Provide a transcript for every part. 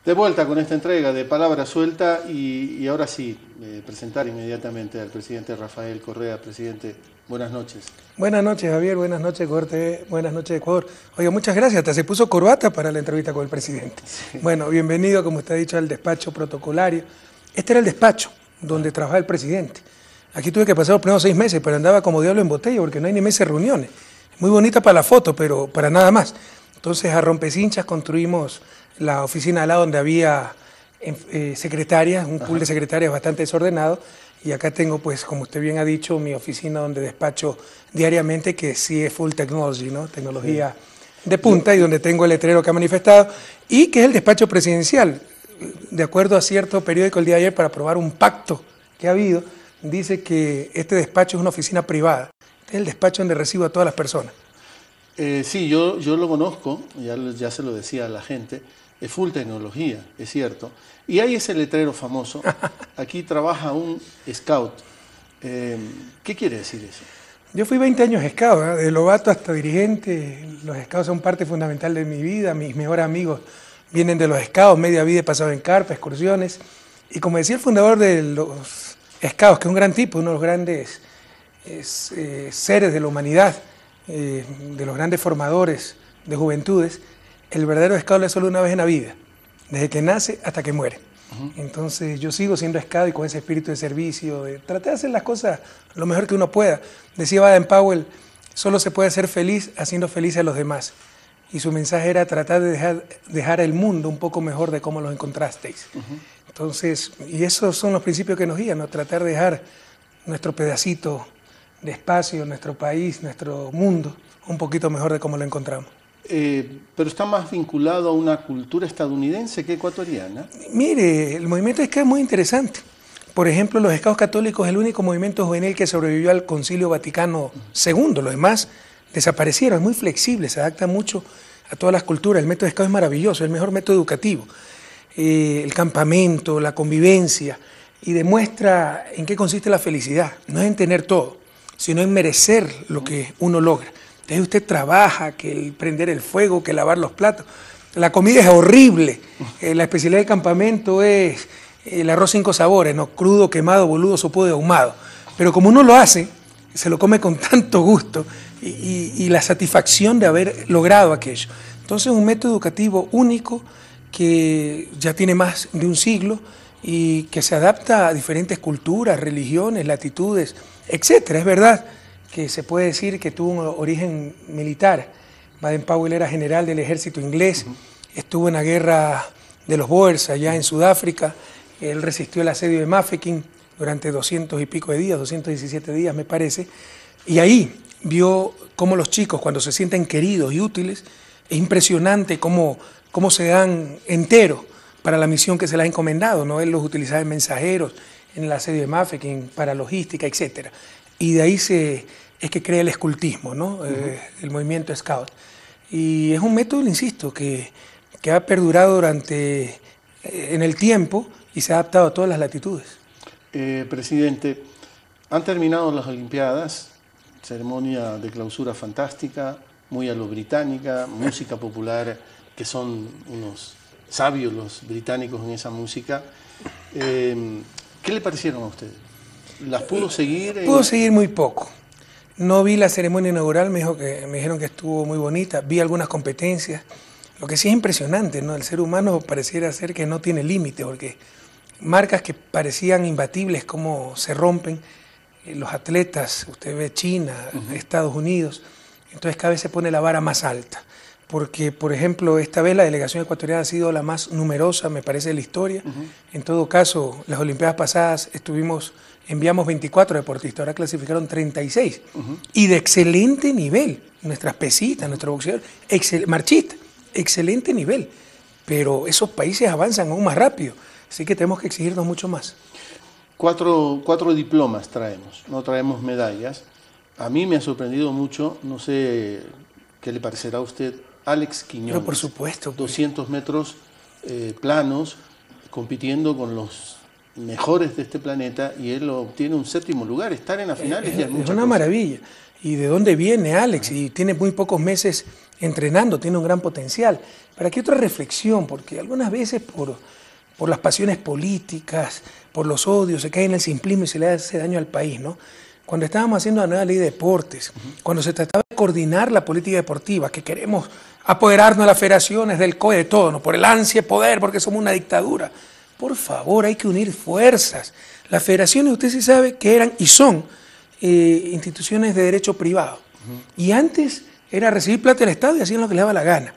De vuelta con esta entrega de Palabra Suelta y ahora sí, presentar inmediatamente al presidente Rafael Correa. Presidente, buenas noches. Buenas noches, Javier. Buenas noches, Corte. Buenas noches, Ecuador. Oiga, muchas gracias. Hasta se puso corbata para la entrevista con el presidente. Sí. Bueno, bienvenido, como usted ha dicho, al despacho protocolario. Este era el despacho donde trabajaba el presidente. Aquí tuve que pasar los primeros 6 meses, pero andaba como diablo en botella porque no hay ni mesas de reuniones. Muy bonita para la foto, pero para nada más. Entonces, a rompecinchas construimos la oficina al lado donde había secretarias, un pool de secretarias bastante desordenado. Y acá tengo, pues, como usted bien ha dicho, mi oficina donde despacho diariamente, que sí es full technology, ¿no? Tecnología de punta, y donde tengo el letrero que ha manifestado, y que es el despacho presidencial. De acuerdo a cierto periódico el día de ayer, para aprobar un pacto que ha habido, dice que este despacho es una oficina privada. Este es el despacho donde recibo a todas las personas. Sí, yo lo conozco, ya se lo decía a la gente, es full tecnología, es cierto. Y hay ese letrero famoso, aquí trabaja un scout. ¿Qué quiere decir eso? Yo fui 20 años scout, ¿eh? De novato hasta dirigente. Los scouts son parte fundamental de mi vida. Mis mejores amigos vienen de los scouts, media vida he pasado en carpa, excursiones. Y como decía el fundador de los scouts, que es un gran tipo, uno de los grandes seres de la humanidad, de los grandes formadores de juventudes, el verdadero scout es solo una vez en la vida, desde que nace hasta que muere. Entonces yo sigo siendo scout y con ese espíritu de servicio, de tratar de hacer las cosas lo mejor que uno pueda. Decía Baden Powell, solo se puede ser feliz haciendo feliz a los demás. Y su mensaje era tratar de dejar el mundo un poco mejor de cómo lo encontrasteis. Entonces, y esos son los principios que nos guían, ¿no? Tratar de dejar nuestro pedacito de espacio, nuestro país, nuestro mundo, un poquito mejor de cómo lo encontramos. Pero está más vinculado a una cultura estadounidense que ecuatoriana. Mire, el movimiento Scout es muy interesante. Por ejemplo, los Scouts católicos es el único movimiento juvenil que sobrevivió al Concilio Vaticano II. Los demás desaparecieron. Es muy flexible, se adapta mucho a todas las culturas. El método Scout es maravilloso, es el mejor método educativo. El campamento, la convivencia, y demuestra en qué consiste la felicidad. No es en tener todo, sino en merecer lo que uno logra. Entonces usted trabaja, que el prender el fuego, que lavar los platos. La comida es horrible. La especialidad del campamento es el arroz 5 sabores, ¿no? Crudo, quemado, boludo, sopo de ahumado. Pero como uno lo hace, se lo come con tanto gusto y la satisfacción de haber logrado aquello. Entonces un método educativo único que ya tiene más de un siglo y que se adapta a diferentes culturas, religiones, latitudes, etcétera. Es verdad que se puede decir que tuvo un origen militar. Baden Powell era general del ejército inglés, estuvo en la guerra de los Boers allá en Sudáfrica. Él resistió el asedio de Mafeking durante 200 y pico de días, 217 días me parece, y ahí vio cómo los chicos, cuando se sienten queridos y útiles, es impresionante cómo se dan enteros para la misión que se les ha encomendado, ¿no? Él los utilizaba en mensajeros, en el asedio de Mafeking, para logística, etcétera. Y de ahí es que crea el escultismo, ¿no? El movimiento Scout. Y es un método, insisto, que ha perdurado en el tiempo y se ha adaptado a todas las latitudes. Presidente, han terminado las Olimpiadas, ceremonia de clausura fantástica, muy a lo británica, música popular, que son unos sabios los británicos en esa música. ¿Qué le parecieron a ustedes? ¿Las pudo seguir? Pudo seguir muy poco. No vi la ceremonia inaugural, me dijeron que estuvo muy bonita, vi algunas competencias. Lo que sí es impresionante, ¿no? El ser humano pareciera ser que no tiene límite, porque marcas que parecían imbatibles, cómo se rompen. Los atletas, usted ve China, Estados Unidos, entonces cada vez se pone la vara más alta. Porque, por ejemplo, esta vez la delegación ecuatoriana ha sido la más numerosa, me parece, de la historia. En todo caso, las Olimpiadas pasadas enviamos 24 deportistas, ahora clasificaron 36. Y de excelente nivel, nuestras pesitas, nuestro boxeador, marchista, excelente nivel. Pero esos países avanzan aún más rápido, así que tenemos que exigirnos mucho más. Cuatro diplomas traemos, no traemos medallas. A mí me ha sorprendido mucho, no sé qué le parecerá a usted, Alex Quiñones. Pero por supuesto. 200 metros planos, compitiendo con los mejores de este planeta, y él obtiene un 7º lugar. Estar en las finales ya es mucha una cosa. maravilla. ¿Y de dónde viene Alex? Y tiene muy pocos meses entrenando, tiene un gran potencial. Pero aquí otra reflexión, porque algunas veces por las pasiones políticas, por los odios, se cae en el simplismo y se le hace daño al país, ¿no? Cuando estábamos haciendo la nueva ley de deportes, cuando se trataba de coordinar la política deportiva, que queremos apoderarnos de las federaciones, del COE, de todo, ¿no? Por el ansia de poder, porque somos una dictadura. Por favor, hay que unir fuerzas. Las federaciones, usted sí sabe que eran y son instituciones de derecho privado. Y antes era recibir plata del Estado y hacían lo que les daba la gana.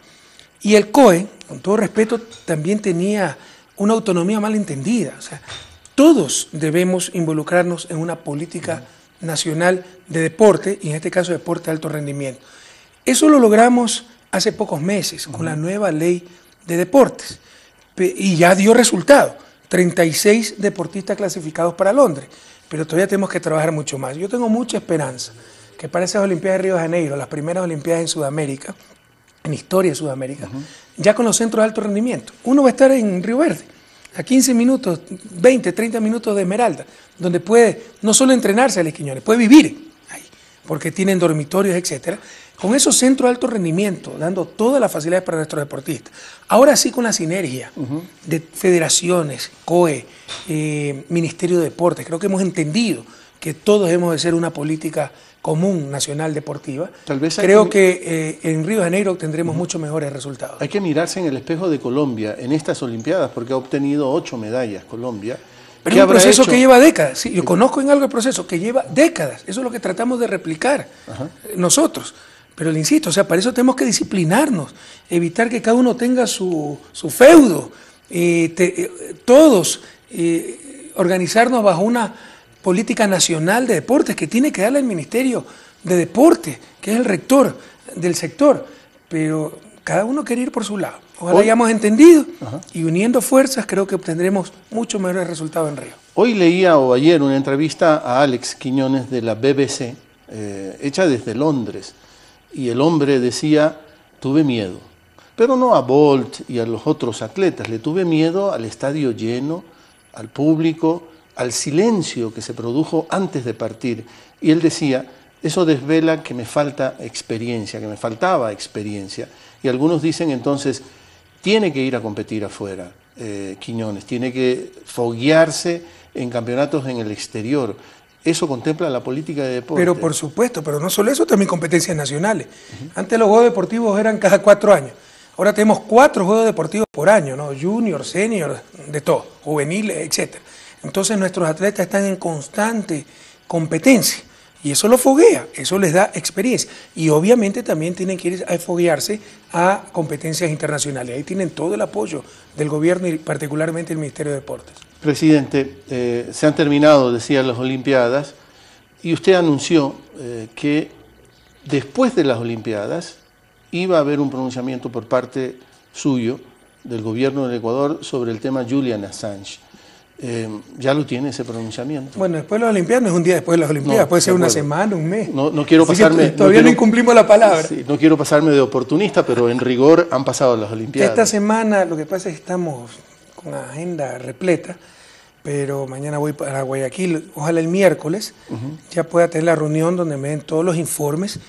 Y el COE, con todo respeto, también tenía una autonomía mal entendida. O sea, todos debemos involucrarnos en una política nacional de deporte, y en este caso deporte de alto rendimiento. Eso lo logramos hace pocos meses con la nueva ley de deportes y ya dio resultado. 36 deportistas clasificados para Londres, pero todavía tenemos que trabajar mucho más. Yo tengo mucha esperanza que para esas Olimpiadas de Río de Janeiro, las primeras Olimpiadas en Sudamérica, en historia de Sudamérica, ya con los centros de alto rendimiento, uno va a estar en Río Verde, a 15 minutos, 20, 30 minutos de Esmeralda, donde puede no solo entrenarse Alex Quiñones, puede vivir ahí, porque tienen dormitorios, etcétera. Con esos centros de alto rendimiento, dando todas las facilidades para nuestros deportistas. Ahora sí, con la sinergia de federaciones, COE, Ministerio de Deportes, creo que hemos entendido que todos hemos de ser una política común nacional deportiva. Creo que en Río de Janeiro tendremos muchos mejores resultados. Hay que mirarse en el espejo de Colombia en estas Olimpiadas, porque ha obtenido 8 medallas Colombia. Pero es un proceso que lleva décadas. Sí, yo conozco en algo el proceso que lleva décadas. Eso es lo que tratamos de replicar nosotros. Pero le insisto, o sea, para eso tenemos que disciplinarnos, evitar que cada uno tenga su feudo, todos organizarnos bajo una política nacional de deportes que tiene que darle el Ministerio de Deporte, que es el rector del sector, pero cada uno quiere ir por su lado. Ojalá hayamos entendido y uniendo fuerzas creo que obtendremos mucho mejores resultados en Río. Hoy leía o ayer una entrevista a Alex Quiñones de la BBC, hecha desde Londres, y el hombre decía, tuve miedo, pero no a Bolt y a los otros atletas, le tuve miedo al estadio lleno, al público, al silencio que se produjo antes de partir. Y él decía, eso desvela que me falta experiencia, que me faltaba experiencia. Y algunos dicen entonces, tiene que ir a competir afuera, Quiñones, tiene que foguearse en campeonatos en el exterior. Eso contempla la política de deporte. Pero por supuesto, pero no solo eso, también competencias nacionales. Antes los Juegos Deportivos eran cada 4 años. Ahora tenemos 4 Juegos Deportivos por año, ¿no? Junior, senior, de todo, juveniles, etc. Entonces nuestros atletas están en constante competencia y eso los foguea, eso les da experiencia. Y obviamente también tienen que ir a foguearse a competencias internacionales. Ahí tienen todo el apoyo del gobierno y particularmente el Ministerio de Deportes. Presidente, se han terminado, decía, las Olimpiadas y usted anunció que después de las Olimpiadas iba a haber un pronunciamiento por parte suyo, del gobierno del Ecuador, sobre el tema Julian Assange. ¿Ya lo tiene ese pronunciamiento? Bueno, después de las Olimpiadas no es un día después de las Olimpiadas, puede ser una semana, un mes. No quiero pasarme... Todavía no incumplimos la palabra. Sí, no quiero pasarme de oportunista, pero en rigor han pasado las Olimpiadas. Esta semana lo que pasa es que estamos con la agenda repleta, pero mañana voy para Guayaquil, ojalá el miércoles ya pueda tener la reunión donde me den todos los informes.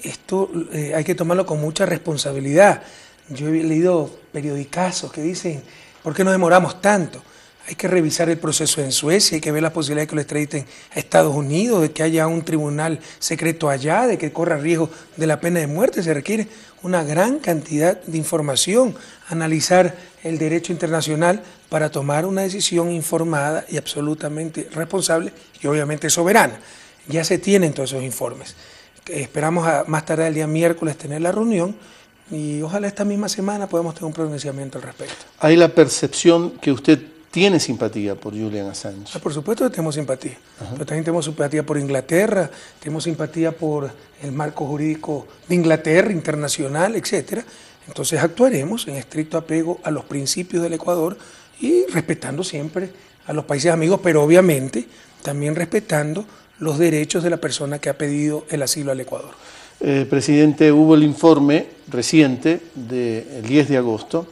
Esto hay que tomarlo con mucha responsabilidad. Yo he leído periodicazos que dicen, ¿por qué nos demoramos tanto? Hay que revisar el proceso en Suecia, hay que ver la posibilidad de que lo extraditen a Estados Unidos, de que haya un tribunal secreto allá, de que corra riesgo de la pena de muerte. Se requiere una gran cantidad de información, analizar el derecho internacional para tomar una decisión informada y absolutamente responsable y obviamente soberana. Ya se tienen todos esos informes. Esperamos más tarde el día miércoles tener la reunión y ojalá esta misma semana podamos tener un pronunciamiento al respecto. Hay la percepción que usted tiene simpatía por Julian Assange. Por supuesto que tenemos simpatía, pero también tenemos simpatía por Inglaterra, tenemos simpatía por el marco jurídico de Inglaterra, internacional, etcétera. Entonces actuaremos en estricto apego a los principios del Ecuador y respetando siempre a los países amigos, pero obviamente también respetando los derechos de la persona que ha pedido el asilo al Ecuador. Presidente, hubo el informe reciente del 10 de agosto.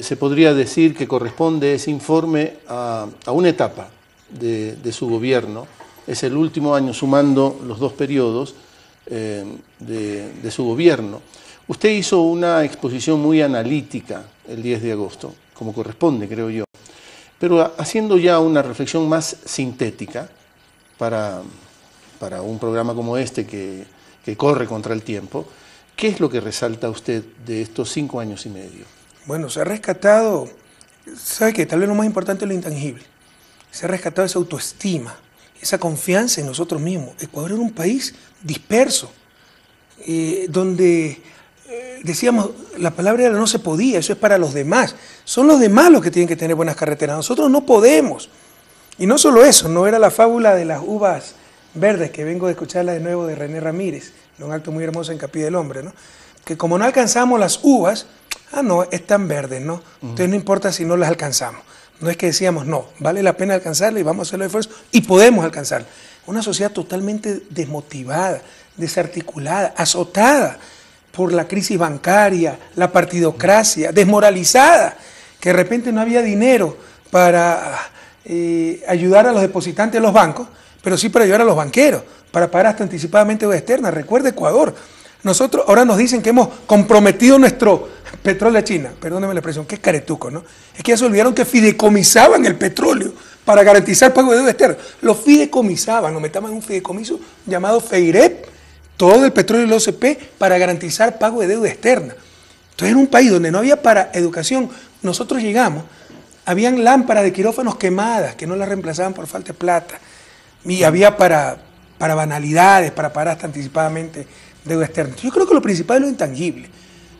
Se podría decir que corresponde ese informe a una etapa de su gobierno. Es el último año, sumando los 2 periodos, de su gobierno. Usted hizo una exposición muy analítica el 10 de agosto, como corresponde, creo yo, pero haciendo ya una reflexión más sintética para un programa como este que corre contra el tiempo, ¿qué es lo que resalta usted de estos 5 años y medio? Bueno, se ha rescatado, ¿sabe qué? Tal vez lo más importante es lo intangible. Se ha rescatado esa autoestima, esa confianza en nosotros mismos. Ecuador era un país disperso, donde decíamos, la palabra era no se podía, eso es para los demás. Son los demás los que tienen que tener buenas carreteras, nosotros no podemos. Y no solo eso, no era la fábula de las uvas verdes, que vengo de escucharla de nuevo de René Ramírez, de un acto muy hermoso en Capilla del Hombre, ¿no? Que como no alcanzamos las uvas, no, están verdes, ¿no? Entonces no importa si no las alcanzamos. No es que decíamos, no, vale la pena alcanzarla y vamos a hacer los esfuerzos y podemos alcanzarla. Una sociedad totalmente desmotivada, desarticulada, azotada por la crisis bancaria, la partidocracia, desmoralizada, que de repente no había dinero para ayudar a los depositantes de los bancos, pero sí para ayudar a los banqueros, para pagar hasta anticipadamente deuda externa. Recuerda Ecuador, nosotros ahora nos dicen que hemos comprometido nuestro petróleo a China, perdónenme la expresión, que es caretuco, ¿no? Es que ya se olvidaron que fideicomisaban el petróleo para garantizar pago de deuda externa. Lo fideicomisaban, nos metíamos en un fideicomiso llamado FEIREP, todo el petróleo y el OCP para garantizar pago de deuda externa. Entonces en un país donde no había para educación, nosotros llegamos, habían lámparas de quirófanos quemadas que no las reemplazaban por falta de plata, y había para banalidades, para pagar hasta anticipadamente deuda externa. Yo creo que lo principal es lo intangible.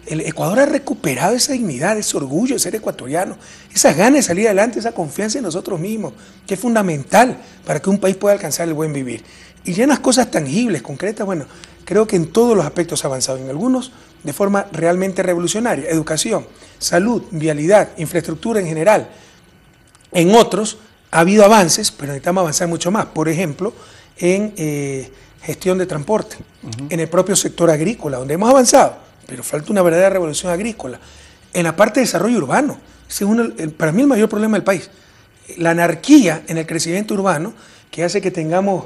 El Ecuador ha recuperado esa dignidad, ese orgullo de ser ecuatoriano, esas ganas de salir adelante, esa confianza en nosotros mismos, que es fundamental para que un país pueda alcanzar el buen vivir. Y ya en las cosas tangibles, concretas, bueno, creo que en todos los aspectos ha avanzado, en algunos de forma realmente revolucionaria: educación, salud, vialidad, infraestructura en general. En otros ha habido avances, pero necesitamos avanzar mucho más. Por ejemplo, en gestión de transporte, en el propio sector agrícola, donde hemos avanzado, pero falta una verdadera revolución agrícola. En la parte de desarrollo urbano, ese es para mí el mayor problema del país. La anarquía en el crecimiento urbano, que hace que tengamos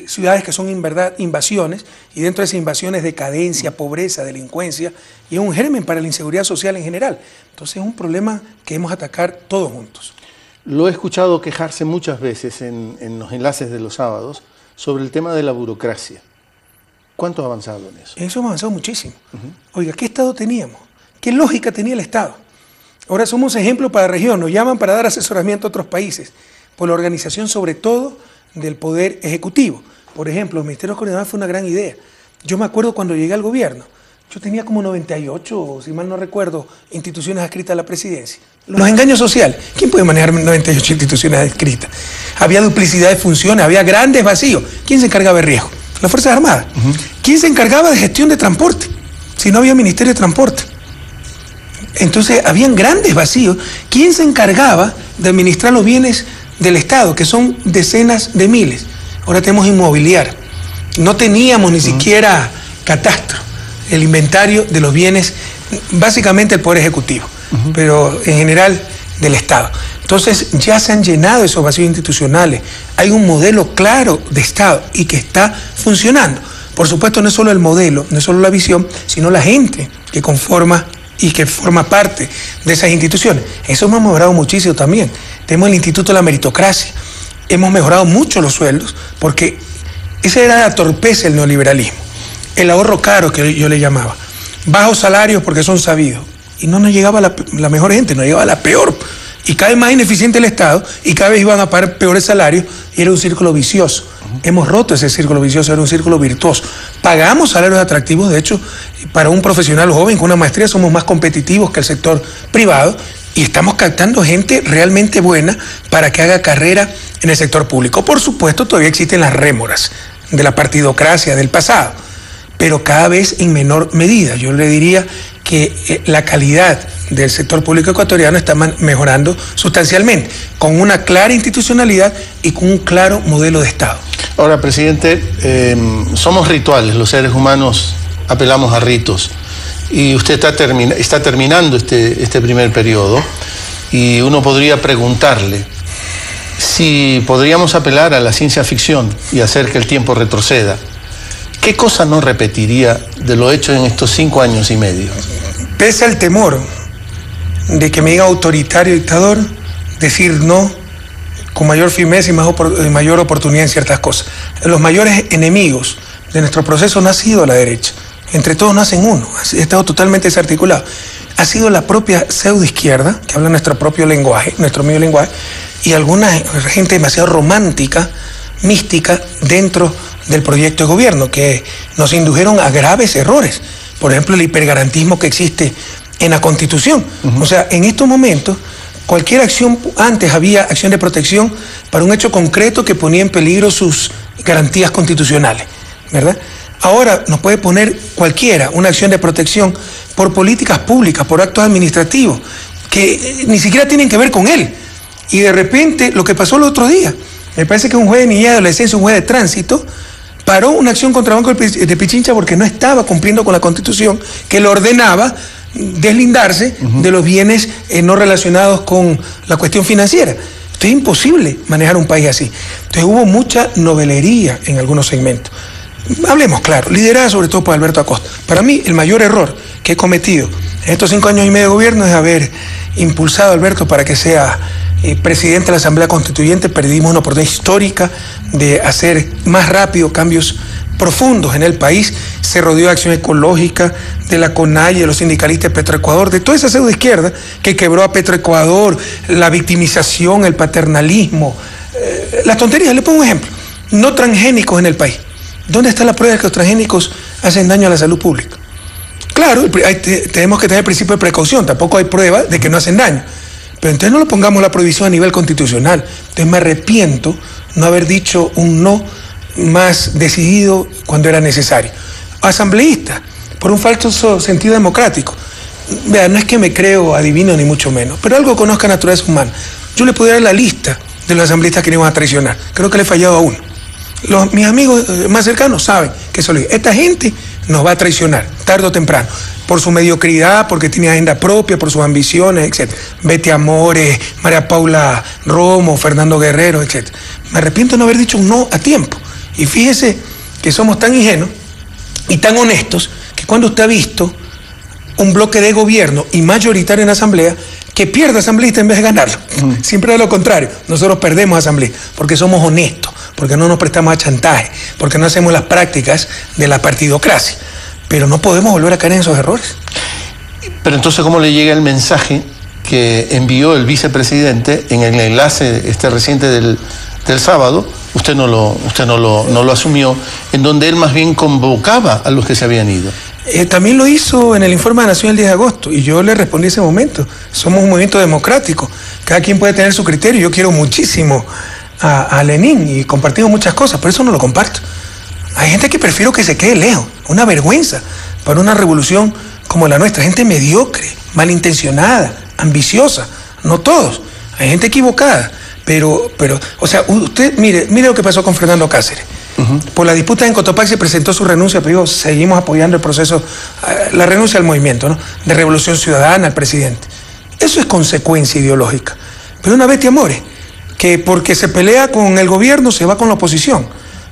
ciudades que son en verdad invasiones, y dentro de esas invasiones decadencia, pobreza, delincuencia, y es un germen para la inseguridad social en general. Entonces es un problema que hemos de atacar todos juntos. Lo he escuchado quejarse muchas veces en los enlaces de los sábados sobre el tema de la burocracia. ¿Cuánto ha avanzado en eso? Eso hemos avanzado muchísimo. Oiga, ¿qué Estado teníamos? ¿Qué lógica tenía el Estado? Ahora somos ejemplo para la región, nos llaman para dar asesoramiento a otros países, por la organización sobre todo del Poder Ejecutivo. Por ejemplo, los ministerios coordinadores fue una gran idea. Yo me acuerdo cuando llegué al gobierno, yo tenía como 98, si mal no recuerdo, instituciones adscritas a la presidencia. Los engaños sociales, ¿quién puede manejar 98 instituciones adscritas? Había duplicidad de funciones, había grandes vacíos. ¿Quién se encargaba de riesgo? Las Fuerzas Armadas. ¿Quién se encargaba de gestión de transporte? Si no había Ministerio de Transporte. Entonces, habían grandes vacíos. ¿Quién se encargaba de administrar los bienes del Estado, que son decenas de miles? Ahora tenemos inmobiliario. No teníamos ni siquiera catastro, el inventario de los bienes, básicamente el Poder Ejecutivo, pero en general del Estado. Entonces ya se han llenado esos vacíos institucionales. Hay un modelo claro de Estado y que está funcionando. Por supuesto, no es solo el modelo, no es solo la visión, sino la gente que conforma y que forma parte de esas instituciones. Eso hemos mejorado muchísimo también. Tenemos el Instituto de la Meritocracia. Hemos mejorado mucho los sueldos, porque esa era la torpeza del neoliberalismo. El ahorro caro, que yo le llamaba. Bajos salarios porque son sabidos. Y no nos llegaba la mejor gente, nos llegaba la peor. Y cada vez más ineficiente el Estado, y cada vez iban a pagar peores salarios, y era un círculo vicioso. Hemos roto ese círculo vicioso, era un círculo virtuoso. Pagamos salarios atractivos, de hecho, para un profesional joven con una maestría somos más competitivos que el sector privado, y estamos captando gente realmente buena para que haga carrera en el sector público. Por supuesto, todavía existen las rémoras de la partidocracia del pasado, pero cada vez en menor medida. Yo le diría que la calidad del sector público ecuatoriano está mejorando sustancialmente, con una clara institucionalidad y con un claro modelo de Estado. Ahora, presidente, somos rituales, los seres humanos apelamos a ritos, y usted está terminando este primer periodo, y uno podría preguntarle si podríamos apelar a la ciencia ficción y hacer que el tiempo retroceda. ¿qué cosa no repetiría de lo hecho en estos 5 años y medio? Pese al temor de que me diga autoritario dictador, decir no con mayor firmeza y mayor oportunidad en ciertas cosas. Los mayores enemigos de nuestro proceso no ha sido la derecha. Entre todos no hacen uno. Ha estado totalmente desarticulado. Ha sido la propia pseudoizquierda, que habla nuestro propio lenguaje, nuestro mismo lenguaje, y alguna gente demasiado romántica, mística, dentro del proyecto de gobierno, que nos indujeron a graves errores. Por ejemplo, el hipergarantismo que existe en la Constitución. O sea, en estos momentos, cualquier acción, antes había acción de protección para un hecho concreto que ponía en peligro sus garantías constitucionales, ¿verdad? Ahora nos puede poner cualquiera una acción de protección por políticas públicas, por actos administrativos, que ni siquiera tienen que ver con él. Y de repente, lo que pasó el otro día, me parece que un juez de niñez y adolescencia, un juez de tránsito, paró una acción contra Banco de Pichincha porque no estaba cumpliendo con la Constitución que le ordenaba deslindarse de los bienes no relacionados con la cuestión financiera. Entonces es imposible manejar un país así. Entonces hubo mucha novelería en algunos segmentos. Hablemos claro, liderada sobre todo por Alberto Acosta. Para mí el mayor error que he cometido en estos 5 años y medio de gobierno es haber impulsado a Alberto para que sea presidente de la Asamblea Constituyente. Perdimos una oportunidad histórica de hacer más rápido cambios profundos en el país. Se rodeó de Acción Ecológica, de la CONAIE, de los sindicalistas de Petroecuador, de toda esa pseudoizquierda que quebró a Petroecuador, la victimización, el paternalismo, las tonterías. Le pongo un ejemplo, no transgénicos en el país. ¿Dónde está la prueba de que los transgénicos hacen daño a la salud pública? Claro, tenemos que tener el principio de precaución, tampoco hay prueba de que no hacen daño. Pero entonces no lo pongamos la prohibición a nivel constitucional. Entonces me arrepiento no haber dicho un no más decidido cuando era necesario. Asambleísta, por un falso sentido democrático. Vea, no es que me creo adivino ni mucho menos, pero algo conozca naturaleza humana. Yo le podría dar la lista de los asambleístas que le iban a traicionar. Creo que le he fallado a uno. Mis amigos más cercanos saben que eso lo digo. Esta gente nos va a traicionar, tarde o temprano, por su mediocridad, porque tiene agenda propia, por sus ambiciones, etc. Betty Amores, María Paula Romo, Fernando Guerrero, etc. Me arrepiento de no haber dicho un no a tiempo. Y fíjese que somos tan ingenuos y tan honestos que cuando usted ha visto un bloque de gobierno y mayoritario en la asamblea que pierde asambleísta en vez de ganarlo. Siempre es lo contrario. Nosotros perdemos asamblea porque somos honestos, porque no nos prestamos a chantaje, porque no hacemos las prácticas de la partidocracia. Pero no podemos volver a caer en esos errores. Pero entonces, ¿cómo le llega el mensaje que envió el vicepresidente en el enlace reciente del sábado? Usted no lo asumió, en donde él más bien convocaba a los que se habían ido. También lo hizo en el informe de Nación el 10 de agosto, y yo le respondí ese momento. Somos un movimiento democrático, cada quien puede tener su criterio. Yo quiero muchísimo a Lenin y compartimos muchas cosas, pero eso no lo comparto. Hay gente que prefiero que se quede lejos, una vergüenza para una revolución como la nuestra, gente mediocre, malintencionada, ambiciosa, no todos, hay gente equivocada, pero o sea, usted mire lo que pasó con Fernando Cáceres. Por la disputa en Cotopaxi presentó su renuncia, pero seguimos apoyando el proceso, la renuncia al movimiento, ¿no?, de Revolución Ciudadana al presidente. Eso es consecuencia ideológica. Pero una Betty Amores, que porque se pelea con el gobierno se va con la oposición,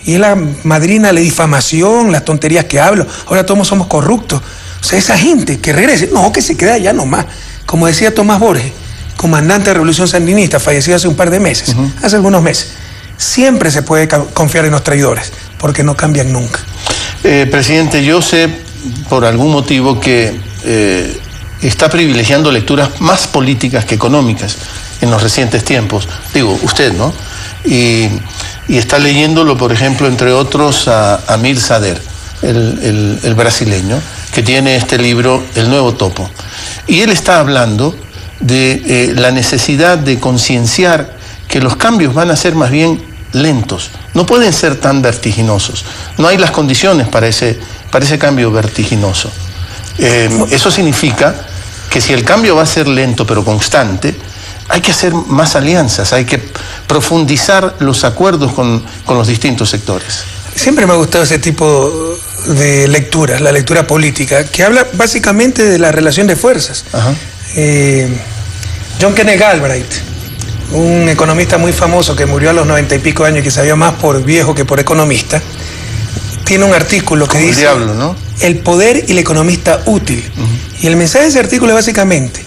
y es la madrina de la difamación, las tonterías que hablo, ahora todos somos corruptos. O sea, esa gente que regrese, no, que se queda allá nomás. Como decía Tomás Borges, comandante de Revolución Sandinista, fallecido hace un par de meses, hace algunos meses. Siempre se puede confiar en los traidores, porque no cambian nunca. Presidente, yo sé por algún motivo que está privilegiando lecturas más políticas que económicas en los recientes tiempos. Digo, usted, ¿no? Y está leyéndolo, por ejemplo, entre otros, a Amir Sader, el brasileño, que tiene este libro, El Nuevo Topo. Y él está hablando de la necesidad de concienciar que los cambios van a ser más bien lentos, no pueden ser tan vertiginosos. No hay las condiciones para ese cambio vertiginoso. Eso significa que si el cambio va a ser lento pero constante, hay que hacer más alianzas, hay que profundizar los acuerdos con los distintos sectores. Siempre me ha gustado ese tipo de lectura, la lectura política, que habla básicamente de la relación de fuerzas. John Kenneth Galbraith, un economista muy famoso que murió a los 90 y pico años y que sabía más por viejo que por economista, tiene un artículo que dice... El diablo, ¿no? El poder y el economista útil. Y el mensaje de ese artículo es básicamente,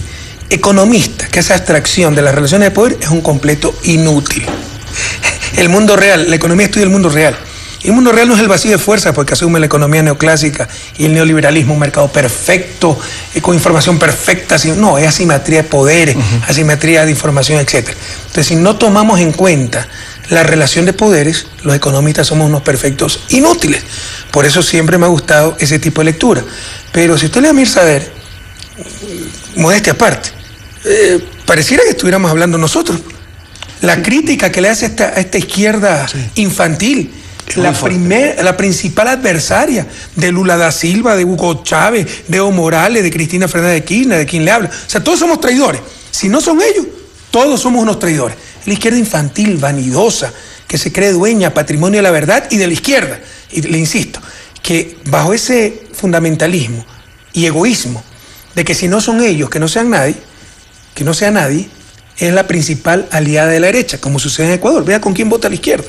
economista que hace abstracción de las relaciones de poder es un completo inútil. El mundo real, la economía estudia el mundo real. Y el mundo real no es el vacío de fuerza porque asume la economía neoclásica y el neoliberalismo, un mercado perfecto, con información perfecta. No, es asimetría de poderes, asimetría de información, etc. Entonces, si no tomamos en cuenta la relación de poderes, los economistas somos unos perfectos inútiles. Por eso siempre me ha gustado ese tipo de lectura. Pero si usted lee a Mir Sader, modestia aparte, pareciera que estuviéramos hablando nosotros. La crítica que le hace a esta izquierda infantil, la principal adversaria de Lula da Silva, de Hugo Chávez, de Evo Morales, de Cristina Fernández de Kirchner, de quien le habla. O sea, todos somos traidores. Si no son ellos, todos somos unos traidores. La izquierda infantil, vanidosa, que se cree dueña, patrimonio de la verdad y de la izquierda. Y le insisto, que bajo ese fundamentalismo y egoísmo de que si no son ellos, que no sea nadie, es la principal aliada de la derecha, como sucede en Ecuador. Vea con quién vota la izquierda,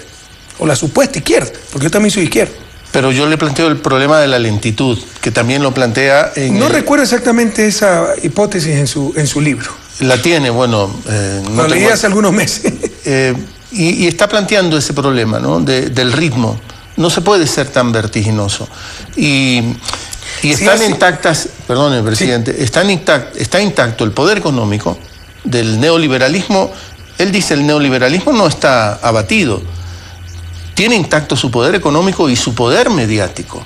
o la supuesta izquierda, porque yo también soy izquierda. Pero yo le planteo el problema de la lentitud, que también lo plantea en... No recuerdo exactamente esa hipótesis en su libro. La tiene, bueno... Lo leí hace algunos meses. Y está planteando ese problema, ¿no? Del ritmo. No se puede ser tan vertiginoso. Y están intactas, perdone, presidente, está intacto el poder económico del neoliberalismo. Él dice el neoliberalismo no está abatido. Tiene intacto su poder económico y su poder mediático.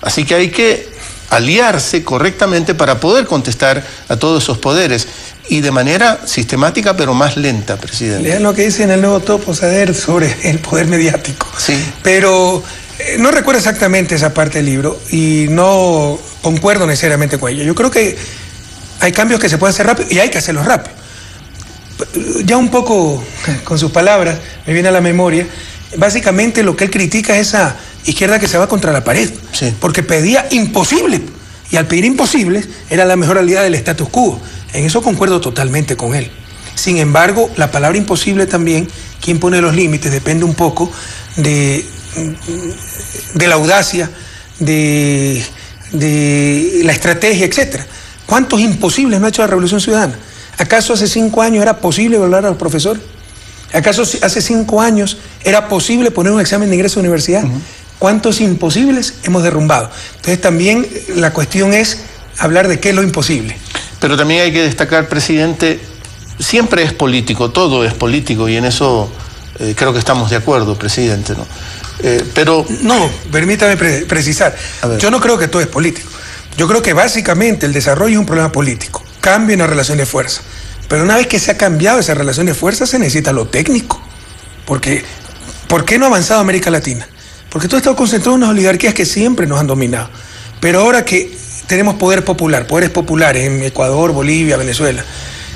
Así que hay que aliarse correctamente para poder contestar a todos esos poderes y de manera sistemática pero más lenta, presidente. Lean lo que dice en el nuevo Topo Sader sobre el poder mediático. Sí. Pero no recuerdo exactamente esa parte del libro y no concuerdo necesariamente con ella. Yo creo que hay cambios que se pueden hacer rápido y hay que hacerlos rápido. Ya un poco con sus palabras me viene a la memoria, básicamente lo que él critica es esa izquierda que se va contra la pared, porque pedía imposible, y al pedir imposibles era la mejor aliada del status quo. En eso concuerdo totalmente con él. Sin embargo, la palabra imposible también, quien pone los límites, depende un poco de la audacia, de la estrategia, etc. ¿Cuántos imposibles no ha hecho la Revolución Ciudadana? ¿Acaso hace 5 años era posible violar a los profesores? ¿Acaso hace 5 años era posible poner un examen de ingreso a la universidad? ¿Cuántos imposibles hemos derrumbado? Entonces también la cuestión es hablar de qué es lo imposible. Pero también hay que destacar, presidente, siempre es político, todo es político y en eso creo que estamos de acuerdo, presidente, ¿no? Pero... No, permítame precisar. Yo no creo que todo es político. Yo creo que básicamente el desarrollo es un problema político. Cambio en la relación de fuerza. Pero una vez que se ha cambiado esa relación de fuerza, se necesita lo técnico. Porque, ¿por qué no ha avanzado América Latina? Porque todo ha estado concentrado en unas oligarquías que siempre nos han dominado. Pero ahora que tenemos poder popular, poderes populares en Ecuador, Bolivia, Venezuela,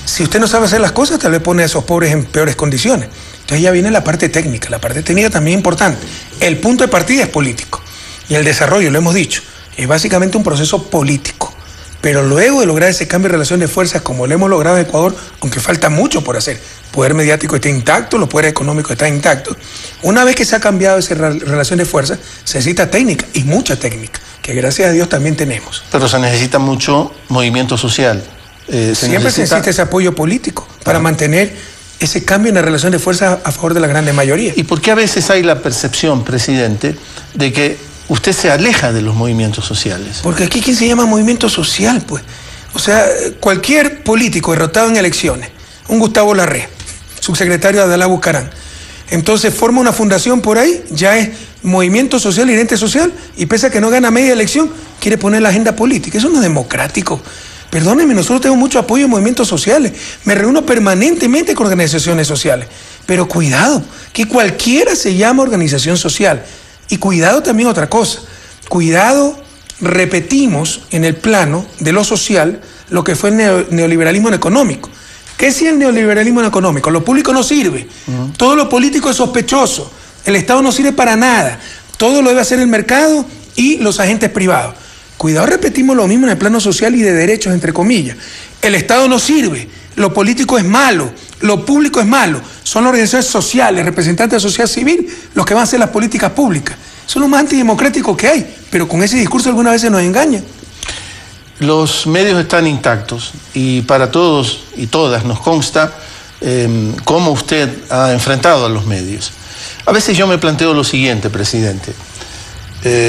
si usted no sabe hacer las cosas, tal vez pone a esos pobres en peores condiciones. Entonces ya viene la parte técnica. La parte técnica también es importante. El punto de partida es político. Y el desarrollo, lo hemos dicho, es básicamente un proceso político. Pero luego de lograr ese cambio de relación de fuerzas, como lo hemos logrado en Ecuador, aunque falta mucho por hacer, el poder mediático está intacto, los poderes económicos están intactos. Una vez que se ha cambiado esa relación de fuerzas, se necesita técnica, y mucha técnica, que gracias a Dios también tenemos. Pero se necesita mucho movimiento social. Siempre se necesita ese apoyo político para mantener ese cambio en la relación de fuerzas a favor de la grande mayoría. ¿Y por qué a veces hay la percepción, presidente, de que usted se aleja de los movimientos sociales? Porque aquí, ¿quién se llama movimiento social, pues? O sea, cualquier político derrotado en elecciones, un Gustavo Larrea, subsecretario de Adalá Bucarán, entonces forma una fundación por ahí, ya es movimiento social y ente social, y pese a que no gana media elección, quiere poner la agenda política. Eso no es democrático. Perdónenme, nosotros tenemos mucho apoyo en movimientos sociales. Me reúno permanentemente con organizaciones sociales. Pero cuidado, que cualquiera se llama organización social. Y cuidado también otra cosa. Cuidado, repetimos en el plano de lo social lo que fue el neoliberalismo en económico. ¿Qué es el neoliberalismo en económico? Lo público no sirve. Todo lo político es sospechoso. El Estado no sirve para nada. Todo lo debe hacer el mercado y los agentes privados. Cuidado, repetimos lo mismo en el plano social y de derechos, entre comillas. El Estado no sirve, lo político es malo, lo público es malo. Son las organizaciones sociales, representantes de la sociedad civil, los que van a hacer las políticas públicas. Son los más antidemocráticos que hay, pero con ese discurso algunas veces nos engañan. Los medios están intactos y para todos y todas nos consta cómo usted ha enfrentado a los medios. A veces yo me planteo lo siguiente, presidente.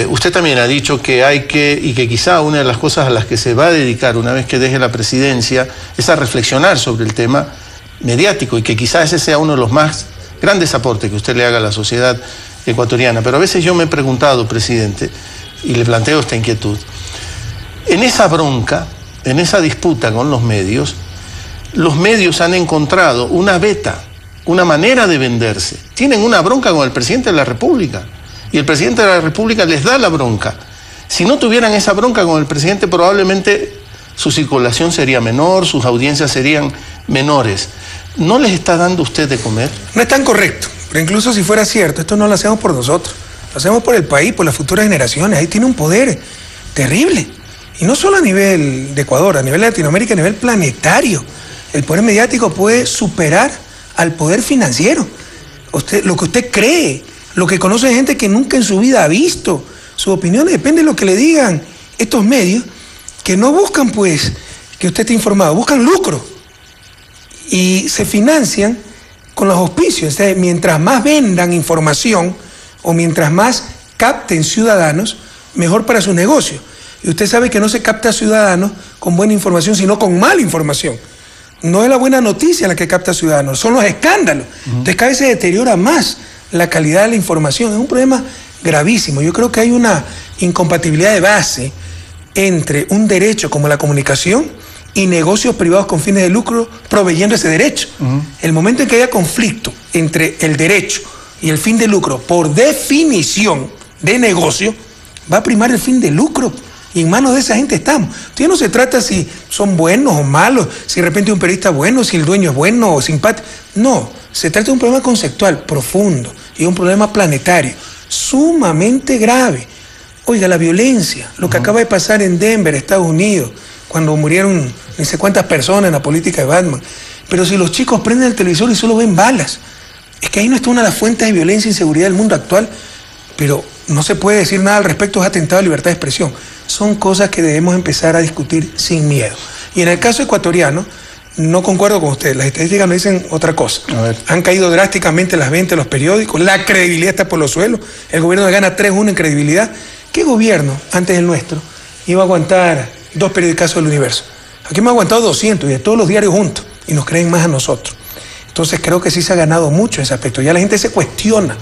Usted también ha dicho que hay que, y que quizá una de las cosas a las que se va a dedicar una vez que deje la presidencia es a reflexionar sobre el tema mediático y que quizá ese sea uno de los más grandes aportes que usted le haga a la sociedad ecuatoriana. Pero a veces yo me he preguntado, presidente, y le planteo esta inquietud. En esa bronca, en esa disputa con los medios han encontrado una beta, una manera de venderse. Tienen una bronca con el presidente de la República y el presidente de la República les da la bronca. Si no tuvieran esa bronca con el presidente, probablemente su circulación sería menor, sus audiencias serían menores. ¿No les está dando usted de comer? No es tan correcto, pero incluso si fuera cierto, esto no lo hacemos por nosotros, lo hacemos por el país, por las futuras generaciones. Ahí tiene un poder terrible. Y no solo a nivel de Ecuador, a nivel de Latinoamérica, a nivel planetario. El poder mediático puede superar al poder financiero. Lo que usted cree, lo que conoce gente que nunca en su vida ha visto. Sus opiniones dependen de lo que le digan estos medios, que no buscan pues que usted esté informado, buscan lucro. Y se financian con los auspicios. O sea, mientras más vendan información o mientras más capten ciudadanos, mejor para su negocio. Y usted sabe que no se capta ciudadanos con buena información, sino con mala información. No es la buena noticia la que capta ciudadanos, son los escándalos. Entonces cada vez se deteriora más la calidad de la información. Es un problema gravísimo. Yo creo que hay una incompatibilidad de base entre un derecho como la comunicación y negocios privados con fines de lucro proveyendo ese derecho. El momento en que haya conflicto entre el derecho y el fin de lucro, por definición de negocio, va a primar el fin de lucro. Y en manos de esa gente estamos. Entonces no se trata si son buenos o malos, si de repente un periodista es bueno, si el dueño es bueno o simpático. No, se trata de un problema conceptual profundo y un problema planetario, sumamente grave. Oiga, la violencia, lo que acaba de pasar en Denver, Estados Unidos, cuando murieron no sé cuántas personas en la política de Batman. Pero si los chicos prenden el televisor y solo ven balas, es que ahí no está una de las fuentes de violencia e inseguridad del mundo actual, pero no se puede decir nada al respecto, es atentado a la libertad de expresión. Son cosas que debemos empezar a discutir sin miedo. Y en el caso ecuatoriano, no concuerdo con usted, las estadísticas me dicen otra cosa. Han caído drásticamente las ventas de los periódicos, la credibilidad está por los suelos, el gobierno gana 3-1 en credibilidad. ¿Qué gobierno, antes del nuestro, iba a aguantar 2 periodicazos del Universo? Aquí hemos aguantado 200 y de todos los diarios juntos, y nos creen más a nosotros. Entonces creo que sí se ha ganado mucho ese aspecto. Ya la gente se cuestiona,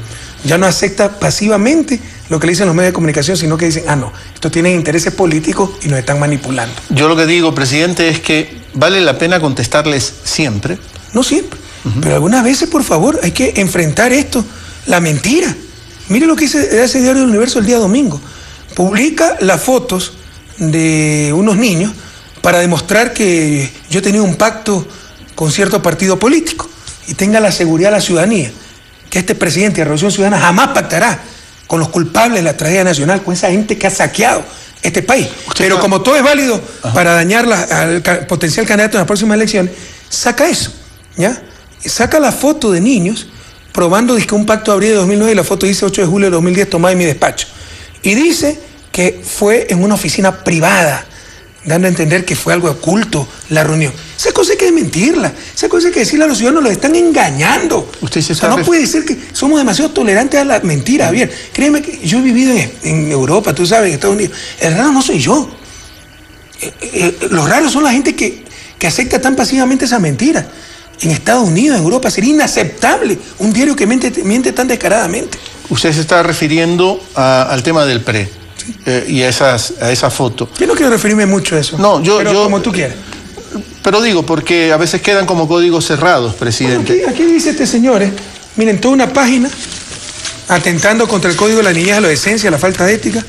ya no acepta pasivamente lo que le dicen los medios de comunicación, sino que dicen, no, estos tienen intereses políticos y nos están manipulando. Yo lo que digo, presidente, es que vale la pena contestarles siempre. No siempre, pero algunas veces, por favor, hay que enfrentar esto, la mentira. Mire lo que dice ese diario del Universo el día domingo. Publica las fotos de unos niños para demostrar que yo he tenido un pacto con cierto partido político y tenga la seguridad de la ciudadanía que este presidente de la Revolución Ciudadana jamás pactará con los culpables de la tragedia nacional, con esa gente que ha saqueado este país. Pero como todo es válido para dañar al potencial candidato en las próximas elecciones, saca eso, ¿ya? Saca la foto de niños probando que un pacto de abril de 2009 y la foto dice 8 de julio de 2010 tomada en mi despacho. Y dice que fue en una oficina privada, dando a entender que fue algo oculto la reunión. Esa cosa hay que desmentirla, esa cosa hay que decirle a los ciudadanos, los están engañando. No puede ser que somos demasiado tolerantes a la mentira, Javier. Créeme que yo he vivido en Europa, tú sabes, en Estados Unidos. El raro no soy yo. Los raros son la gente que acepta tan pasivamente esa mentira. En Estados Unidos, en Europa, sería inaceptable un diario que miente tan descaradamente. Usted se está refiriendo al tema del PRE. Y a esa foto. Yo no quiero referirme mucho a eso. No, yo como tú quieras. Pero digo, porque a veces quedan como códigos cerrados, presidente. Bueno, aquí dice este señor, miren, toda una página atentando contra el código de la niñez, la decencia, la falta de ética.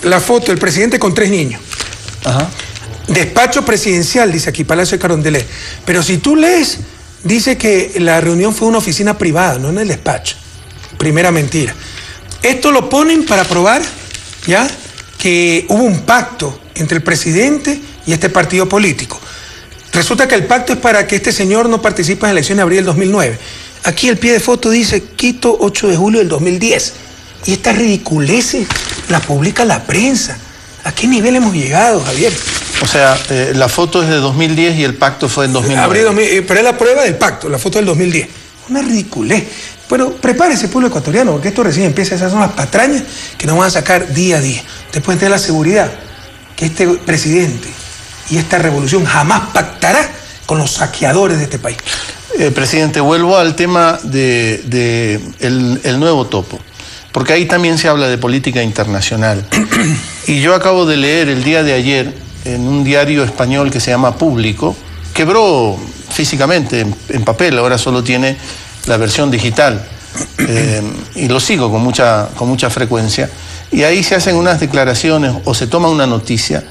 La foto del presidente con 3 niños. Despacho presidencial, dice aquí, Palacio de Carondelet. Pero si tú lees, dice que la reunión fue en una oficina privada, no en el despacho. Primera mentira. Esto lo ponen para probar, ¿ya?, que hubo un pacto entre el presidente y este partido político. Resulta que el pacto es para que este señor no participe en las elecciones de abril del 2009. Aquí el pie de foto dice Quito, 8 de julio del 2010. Y estas ridiculeces las publica la prensa. ¿A qué nivel hemos llegado, Javier? O sea, la foto es de 2010 y el pacto fue en 2009. Pero es la prueba del pacto, la foto del 2010. Una ridiculez. Pero prepárese, pueblo ecuatoriano, porque esto recién empieza. Esas son las patrañas que nos van a sacar día a día. Usted puede tener la seguridad que este presidente y esta revolución jamás pactará con los saqueadores de este país. Presidente, vuelvo al tema el nuevo topo, porque ahí también se habla de política internacional. Y yo acabo de leer el día de ayer en un diario español que se llama Público, quebró físicamente en papel, ahora solo tiene la versión digital, y lo sigo con mucha frecuencia, y ahí se hacen unas declaraciones, o se toma una noticia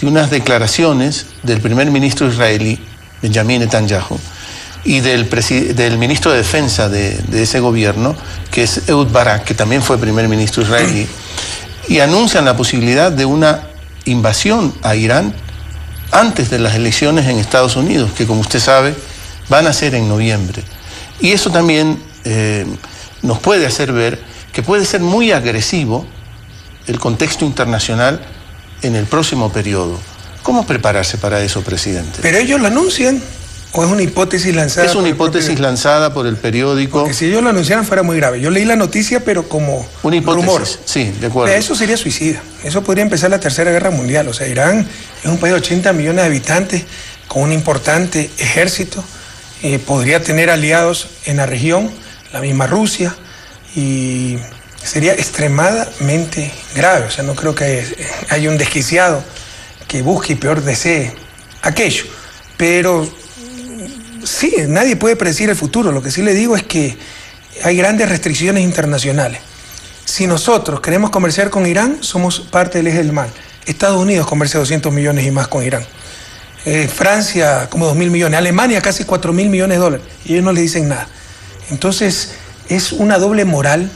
de unas declaraciones del primer ministro israelí, Benjamin Netanyahu, y del ministro de Defensa de ese gobierno, que es Ehud Barak, que también fue primer ministro israelí, y anuncian la posibilidad de una invasión a Irán antes de las elecciones en Estados Unidos, que como usted sabe van a ser en noviembre. Y eso también nos puede hacer ver que puede ser muy agresivo el contexto internacional en el próximo periodo. ¿Cómo prepararse para eso, presidente? Pero ellos lo anuncian. ¿O es una hipótesis lanzada? Es una hipótesis lanzada por el periódico. Porque si ellos lo anunciaran fuera muy grave. Yo leí la noticia, pero como una hipótesis, rumor. Sí, de acuerdo. Eso sería suicida. Eso podría empezar la Tercera Guerra Mundial. O sea, Irán es un país de 80 millones de habitantes con un importante ejército. Podría tener aliados en la región, la misma Rusia, y sería extremadamente grave. O sea, no creo que haya un desquiciado que busque y peor desee aquello. Pero sí, nadie puede predecir el futuro. Lo que sí le digo es que hay grandes restricciones internacionales. Si nosotros queremos comerciar con Irán, somos parte del eje del mal. Estados Unidos comercia 200 millones y más con Irán. Francia como 2.000 millones. Alemania casi 4.000 millones de dólares. Y ellos no le dicen nada. Entonces es una doble moral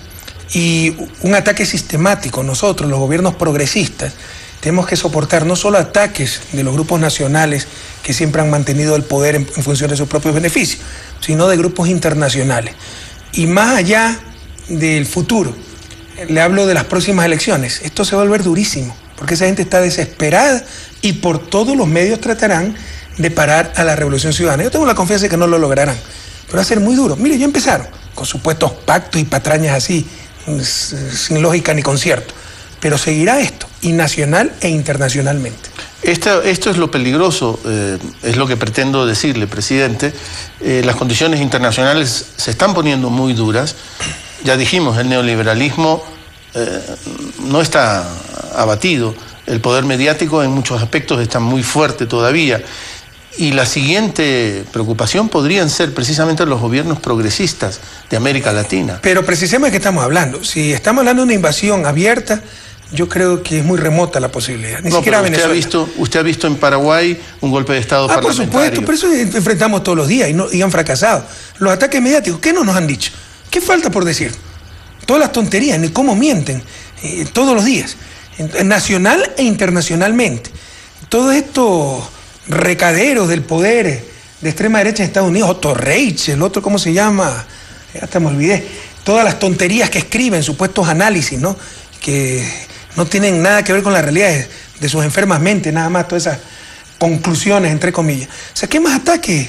y un ataque sistemático. Nosotros, los gobiernos progresistas, tenemos que soportar no solo ataques de los grupos nacionales que siempre han mantenido el poder en función de sus propios beneficios, sino de grupos internacionales. Y más allá del futuro, le hablo de las próximas elecciones, esto se va a volver durísimo, porque esa gente está desesperada y por todos los medios tratarán de parar a la revolución ciudadana. Yo tengo la confianza de que no lo lograrán, pero va a ser muy duro. Mire, ya empezaron con supuestos pactos y patrañas así, sin lógica ni concierto. Pero seguirá esto, y nacional e internacionalmente. Esto es lo peligroso, es lo que pretendo decirle, presidente. Las condiciones internacionales se están poniendo muy duras. Ya dijimos, el neoliberalismo no está abatido. El poder mediático en muchos aspectos está muy fuerte todavía. Y la siguiente preocupación podrían ser precisamente los gobiernos progresistas de América Latina. Pero precisamente de qué estamos hablando. Si estamos hablando de una invasión abierta, yo creo que es muy remota la posibilidad. Ni siquiera Venezuela. Usted ha visto en Paraguay un golpe de Estado parlamentario. Por supuesto, por eso enfrentamos todos los días y han fracasado. Los ataques mediáticos, ¿qué no nos han dicho? ¿Qué falta por decir? Todas las tonterías, ni cómo mienten, todos los días, nacional e internacionalmente. Todos estos recaderos del poder de extrema derecha en Estados Unidos, Otto Reich, el otro, ¿cómo se llama? Hasta me olvidé. Todas las tonterías que escriben, supuestos análisis, ¿no? Que no tienen nada que ver con la realidad de sus enfermas mentes, nada más todas esas conclusiones, entre comillas. O sea, ¿qué más ataques?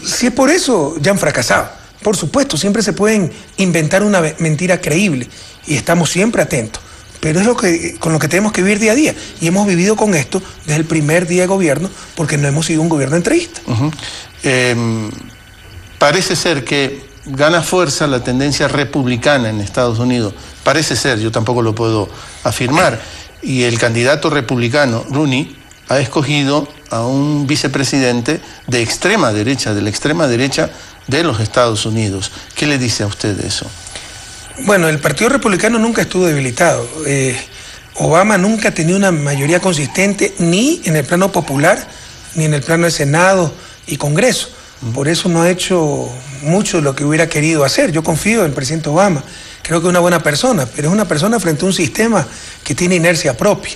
Si es por eso, ya han fracasado. Por supuesto, siempre se pueden inventar una mentira creíble y estamos siempre atentos. Pero es con lo que tenemos que vivir día a día. Y hemos vivido con esto desde el primer día de gobierno porque no hemos sido un gobierno entreguista. Parece ser que gana fuerza la tendencia republicana en Estados Unidos. Parece ser, yo tampoco lo puedo afirmar. Y el candidato republicano, Rooney, ha escogido a un vicepresidente de extrema derecha, de la extrema derecha de los Estados Unidos. ¿Qué le dice a usted de eso? Bueno, el Partido Republicano nunca estuvo debilitado. Obama nunca tenía una mayoría consistente ni en el plano popular, ni en el plano de Senado y Congreso. Por eso no ha hecho mucho de lo que hubiera querido hacer. Yo confío en el presidente Obama. Creo que es una buena persona, pero es una persona frente a un sistema que tiene inercia propia.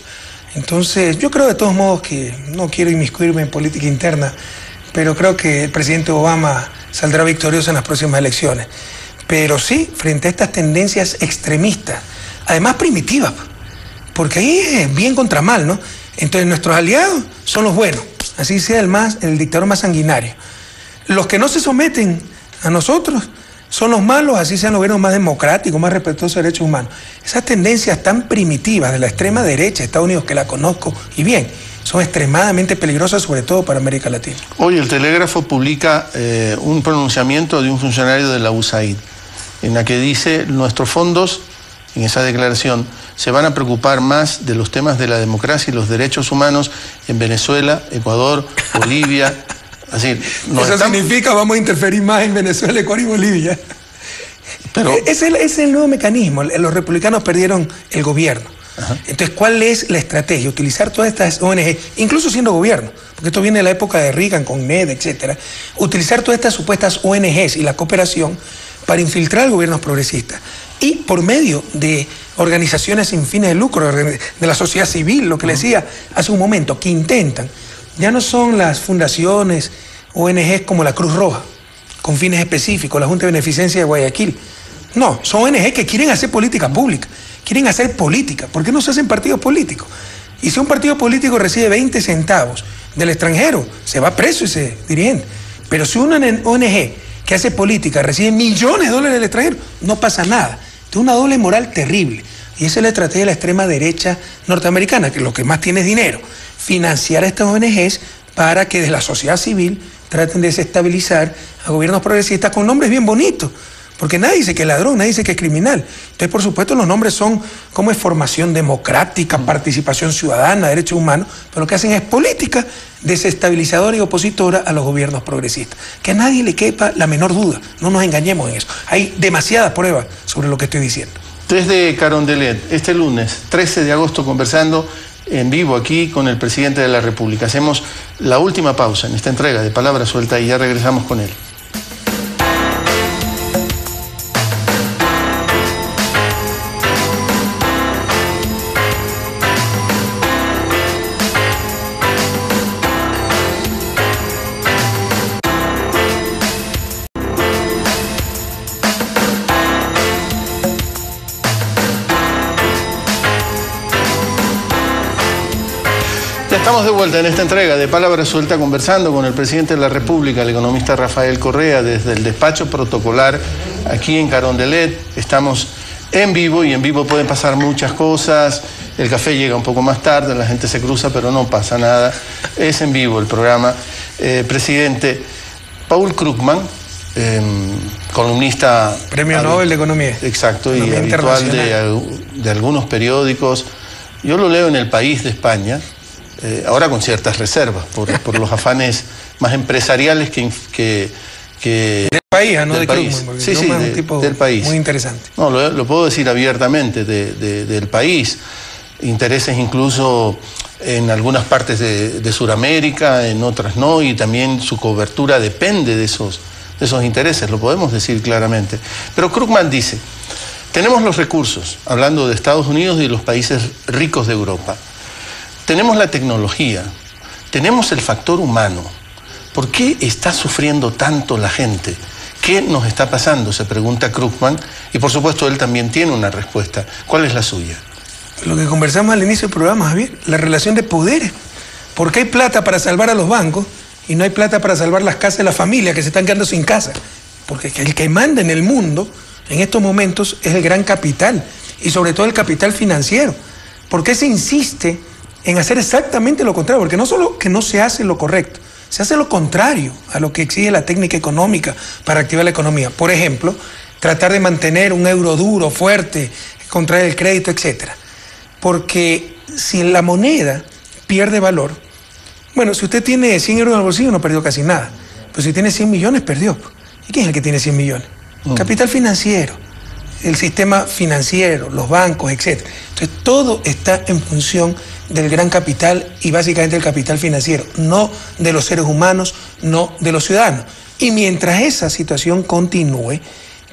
Entonces, yo creo de todos modos que no quiero inmiscuirme en política interna, pero creo que el presidente Obama saldrá victorioso en las próximas elecciones. pero sí frente a estas tendencias extremistas, además primitivas, porque ahí es bien contra mal, ¿no? Entonces nuestros aliados son los buenos, así sea el dictador más sanguinario. Los que no se someten a nosotros son los malos, así sean los gobiernos más democráticos, más respetuosos de derechos humanos. Esas tendencias tan primitivas de la extrema derecha de Estados Unidos, que la conozco y bien, son extremadamente peligrosas, sobre todo para América Latina. Hoy el Telégrafo publica un pronunciamiento de un funcionario de la USAID, en la que dice: nuestros fondos, en esa declaración, se van a preocupar más de los temas de la democracia y los derechos humanos en Venezuela, Ecuador, Bolivia. Así, eso significa vamos a interferir más en Venezuela, Ecuador y Bolivia. Pero ese es el nuevo mecanismo. Los republicanos perdieron el gobierno. Ajá. Entonces, ¿cuál es la estrategia? Utilizar todas estas ONG, incluso siendo gobierno, porque esto viene de la época de Reagan con NED, etcétera. Utilizar todas estas supuestas ONGs y la cooperación para infiltrar al gobierno progresista. Y por medio de organizaciones sin fines de lucro, de la sociedad civil, lo que le decía hace un momento, que intentan. Ya no son las fundaciones, ONGs como la Cruz Roja, con fines específicos, la Junta de Beneficencia de Guayaquil. No, son ONGs que quieren hacer política pública, quieren hacer política. ¿Por qué no se hacen partidos políticos? Y si un partido político recibe 20 centavos del extranjero, se va preso ese dirigente. Pero si una ONG que hace política recibe millones de dólares del extranjero, no pasa nada. Es una doble moral terrible. Y esa es la estrategia de la extrema derecha norteamericana, que lo que más tiene es dinero. Financiar a estas ONGs para que desde la sociedad civil traten de desestabilizar a gobiernos progresistas con nombres bien bonitos. Porque nadie dice que es ladrón, nadie dice que es criminal. Entonces, por supuesto, los nombres son como es formación democrática, participación ciudadana, derechos humanos, pero lo que hacen es política desestabilizadora y opositora a los gobiernos progresistas. Que a nadie le quepa la menor duda, no nos engañemos en eso. Hay demasiadas pruebas sobre lo que estoy diciendo. Desde Carondelet, este lunes, 13 de agosto, conversando en vivo aquí con el presidente de la República. Hacemos la última pausa en esta entrega de Palabra Suelta y ya regresamos con él. Estamos de vuelta en esta entrega de Palabra Suelta conversando con el presidente de la República, el economista Rafael Correa, desde el despacho protocolar aquí en Carondelet. Estamos en vivo y en vivo pueden pasar muchas cosas. El café llega un poco más tarde, la gente se cruza, pero no pasa nada. Es en vivo el programa. Presidente, Paul Krugman, columnista... Premio Nobel de Economía. Exacto, y habitual de algunos periódicos. Yo lo leo en El País de España. Ahora con ciertas reservas, por los afanes más empresariales que del país, no del de país. Krugman, Sí, sí, un tipo del país. Muy interesante. No, lo puedo decir abiertamente, del país. Intereses incluso en algunas partes de Sudamérica, en otras no, y también su cobertura depende de esos intereses, lo podemos decir claramente. Pero Krugman dice, tenemos los recursos, hablando de Estados Unidos y los países ricos de Europa. Tenemos la tecnología, tenemos el factor humano. ¿Por qué está sufriendo tanto la gente? ¿Qué nos está pasando?, se pregunta Krugman, y por supuesto él también tiene una respuesta. ¿Cuál es la suya? Lo que conversamos al inicio del programa, Javier, la relación de poderes. ¿Por qué hay plata para salvar a los bancos y no hay plata para salvar las casas de la familia que se están quedando sin casa? Porque el que manda en el mundo en estos momentos es el gran capital, y sobre todo el capital financiero. ¿Por qué se insiste en hacer exactamente lo contrario? Porque no solo que no se hace lo correcto, se hace lo contrario a lo que exige la técnica económica para activar la economía. Por ejemplo, tratar de mantener un euro duro, fuerte, contraer el crédito, etc. Porque si la moneda pierde valor, bueno, si usted tiene 100 euros en el bolsillo no perdió casi nada, pero si tiene 100 millones perdió. ¿Y quién es el que tiene 100 millones? Capital financiero, el sistema financiero, los bancos, etc. Entonces todo está en función del gran capital y básicamente del capital financiero, no de los seres humanos, no de los ciudadanos. Y mientras esa situación continúe,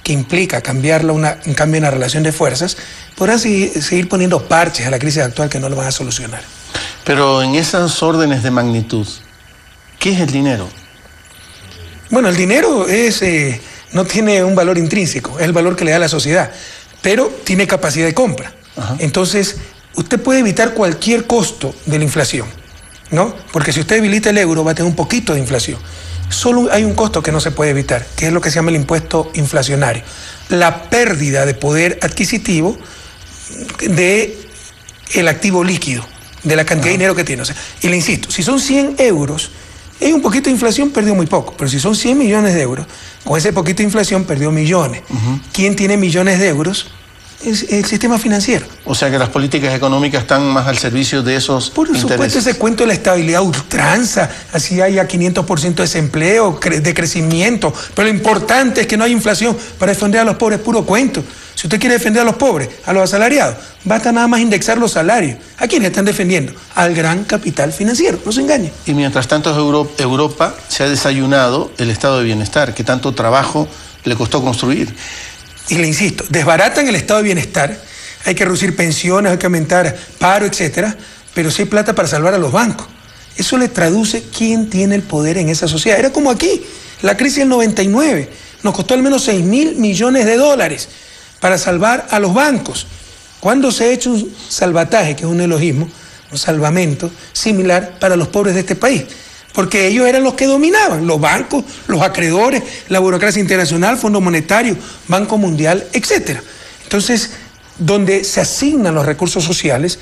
que implica un cambio en la relación de fuerzas, podrán seguir poniendo parches a la crisis actual que no lo van a solucionar. Pero en esas órdenes de magnitud, ¿qué es el dinero? Bueno, el dinero es no tiene un valor intrínseco, es el valor que le da la sociedad, pero tiene capacidad de compra. Ajá. Entonces, usted puede evitar cualquier costo de la inflación, ¿no? Porque si usted debilita el euro, va a tener un poquito de inflación. Solo hay un costo que no se puede evitar, que es lo que se llama el impuesto inflacionario. La pérdida de poder adquisitivo del activo líquido, de la cantidad de dinero que tiene. O sea, y le insisto, si son 100 euros, hay un poquito de inflación, perdió muy poco. Pero si son 100 millones de euros, con ese poquito de inflación perdió millones. ¿Quién tiene millones de euros? Es el sistema financiero. O sea que las políticas económicas están más al servicio de esos intereses. Por supuesto, ese cuento de la estabilidad ultranza, así haya 500% de desempleo, de crecimiento, pero lo importante es que no hay inflación para defender a los pobres, puro cuento. Si usted quiere defender a los pobres, a los asalariados, basta nada más indexar los salarios. ¿A quiénes están defendiendo? Al gran capital financiero, no se engañe. Y mientras tanto Europa se ha desayunado el estado de bienestar, que tanto trabajo le costó construir. Y le insisto, desbaratan el estado de bienestar, hay que reducir pensiones, hay que aumentar paro, etcétera, pero sí hay plata para salvar a los bancos. Eso le traduce quién tiene el poder en esa sociedad. Era como aquí, la crisis del 99, nos costó al menos 6.000 millones de dólares para salvar a los bancos. ¿Cuándo se ha hecho un salvataje, que es un neologismo, un salvamento similar para los pobres de este país? Porque ellos eran los que dominaban, los bancos, los acreedores, la burocracia internacional, Fondo Monetario, Banco Mundial, etc. Entonces, donde se asignan los recursos sociales,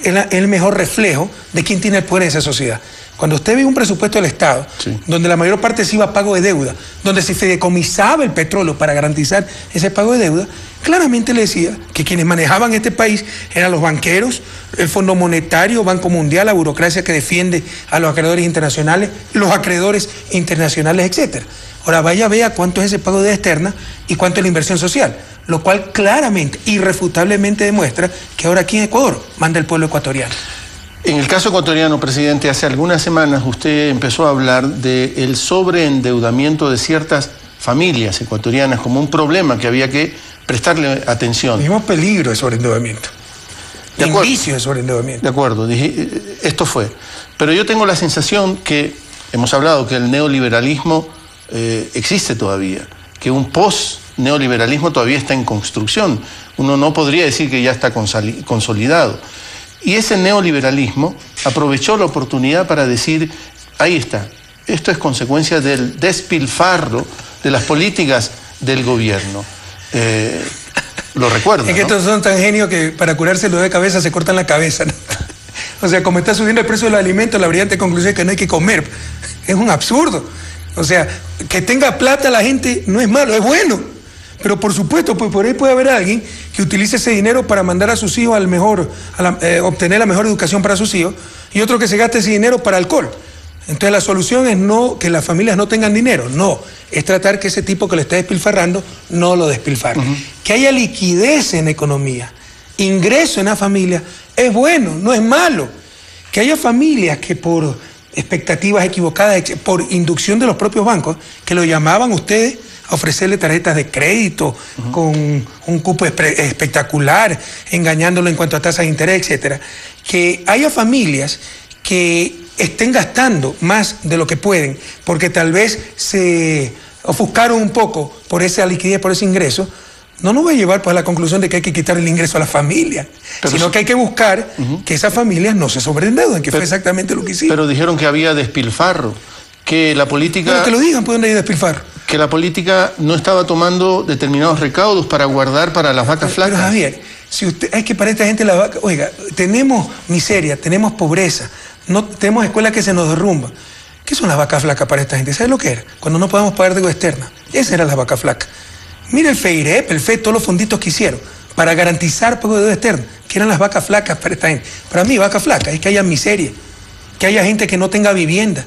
es el mejor reflejo de quién tiene el poder en esa sociedad. Cuando usted ve un presupuesto del Estado, sí, donde la mayor parte se iba a pago de deuda, donde se fideicomisaba el petróleo para garantizar ese pago de deuda, claramente le decía que quienes manejaban este país eran los banqueros, el Fondo Monetario, Banco Mundial, la burocracia que defiende a los acreedores internacionales, los acreedores internacionales, etc. Ahora vaya, vea cuánto es ese pago de deuda externa y cuánto es la inversión social, lo cual claramente, irrefutablemente demuestra que ahora aquí en Ecuador manda el pueblo ecuatoriano. En el caso ecuatoriano, presidente, hace algunas semanas usted empezó a hablar del sobreendeudamiento de ciertas familias ecuatorianas como un problema que había que prestarle atención. Mismo peligro de sobreendeudamiento. Indicio de sobreendeudamiento. De acuerdo, esto fue. Pero yo tengo la sensación que, hemos hablado que el neoliberalismo existe todavía, que un post-neoliberalismo todavía está en construcción. Uno no podría decir que ya está consolidado. Y ese neoliberalismo aprovechó la oportunidad para decir, ahí está, esto es consecuencia del despilfarro de las políticas del gobierno. Lo recuerdo. Es que estos son tan genios que para curarse el dolor de cabeza se cortan la cabeza, ¿no? O sea, como está subiendo el precio de los alimentos, la brillante conclusión es que no hay que comer. Es un absurdo. O sea, que tenga plata la gente no es malo, es bueno. Pero por supuesto, pues por ahí puede haber alguien que utilice ese dinero para mandar a sus hijos obtener la mejor educación para sus hijos, y otro que se gaste ese dinero para alcohol. Entonces la solución es no que las familias no tengan dinero, no, es tratar que ese tipo que le está despilfarrando no lo despilfarre. Que haya liquidez en la economía, ingreso en la familia, es bueno, no es malo. Que haya familias que por expectativas equivocadas, por inducción de los propios bancos, que lo llamaban ustedes a ofrecerle tarjetas de crédito con un cupo espectacular, engañándolo en cuanto a tasas de interés, etcétera. Que haya familias que estén gastando más de lo que pueden, porque tal vez se ofuscaron un poco por esa liquidez, por ese ingreso, no nos va a llevar pues, a la conclusión de que hay que quitar el ingreso a las familias, sino que hay que buscar que esas familias no se sobreendeudan, que fue exactamente lo que hicieron. Pero dijeron que había despilfarro, que la política... Bueno, que lo digan, ¿por dónde hay despilfarro? Que la política no estaba tomando determinados recaudos para guardar para las vacas flacas. Pero Javier, si usted, es que para esta gente la vaca, oiga, tenemos miseria, tenemos pobreza, no tenemos escuelas que se nos derrumban. ¿Qué son las vacas flacas para esta gente? ¿Sabes lo que era? Cuando no podemos pagar deuda externa. Esas eran las vacas flacas. Mira el FEIREP, el FED, todos los fonditos que hicieron para garantizar pago de deuda externa, que eran las vacas flacas para esta gente. Para mí, vaca flaca es que haya miseria, que haya gente que no tenga vivienda,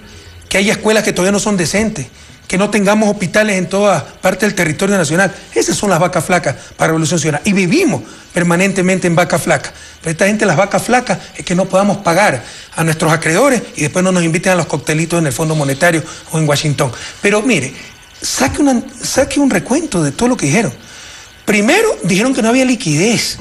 que haya escuelas que todavía no son decentes, que no tengamos hospitales en toda parte del territorio nacional. Esas son las vacas flacas para Revolución Ciudadana. Y vivimos permanentemente en vacas flacas. Pero esta gente, las vacas flacas, es que no podamos pagar a nuestros acreedores y después no nos inviten a los coctelitos en el Fondo Monetario o en Washington. Pero mire, saque un recuento de todo lo que dijeron. Primero, dijeron que no había liquidez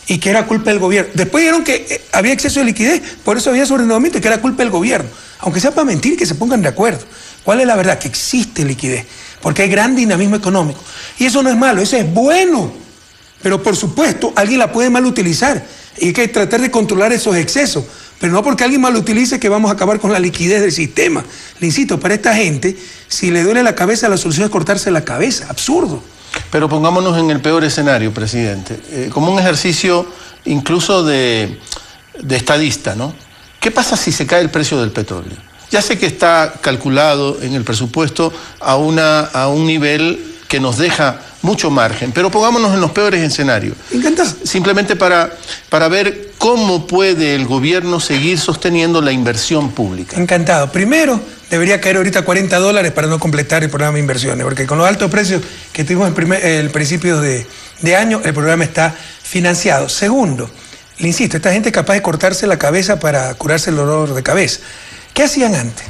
y que era culpa del gobierno. Después dijeron que había exceso de liquidez, por eso había sobreendeudamiento y que era culpa del gobierno. Aunque sea para mentir, que se pongan de acuerdo. ¿Cuál es la verdad? Que existe liquidez. porque hay gran dinamismo económico. Y eso no es malo, eso es bueno. Pero por supuesto, alguien la puede mal utilizar y hay que tratar de controlar esos excesos. Pero no porque alguien mal lo utilice que vamos a acabar con la liquidez del sistema. Le insisto, para esta gente, si le duele la cabeza, la solución es cortarse la cabeza. Absurdo. Pero pongámonos en el peor escenario, presidente. Como un ejercicio incluso de estadista, ¿no? ¿Qué pasa si se cae el precio del petróleo? Ya sé que está calculado en el presupuesto a un nivel que nos deja mucho margen, pero pongámonos en los peores escenarios. Encantado. Simplemente para ver cómo puede el gobierno seguir sosteniendo la inversión pública. Encantado. Primero, debería caer ahorita $40 para no completar el programa de inversiones, porque con los altos precios que tuvimos en principios de año, el programa está financiado. Segundo, le insisto, esta gente es capaz de cortarse la cabeza para curarse el dolor de cabeza. ¿Qué hacían antes?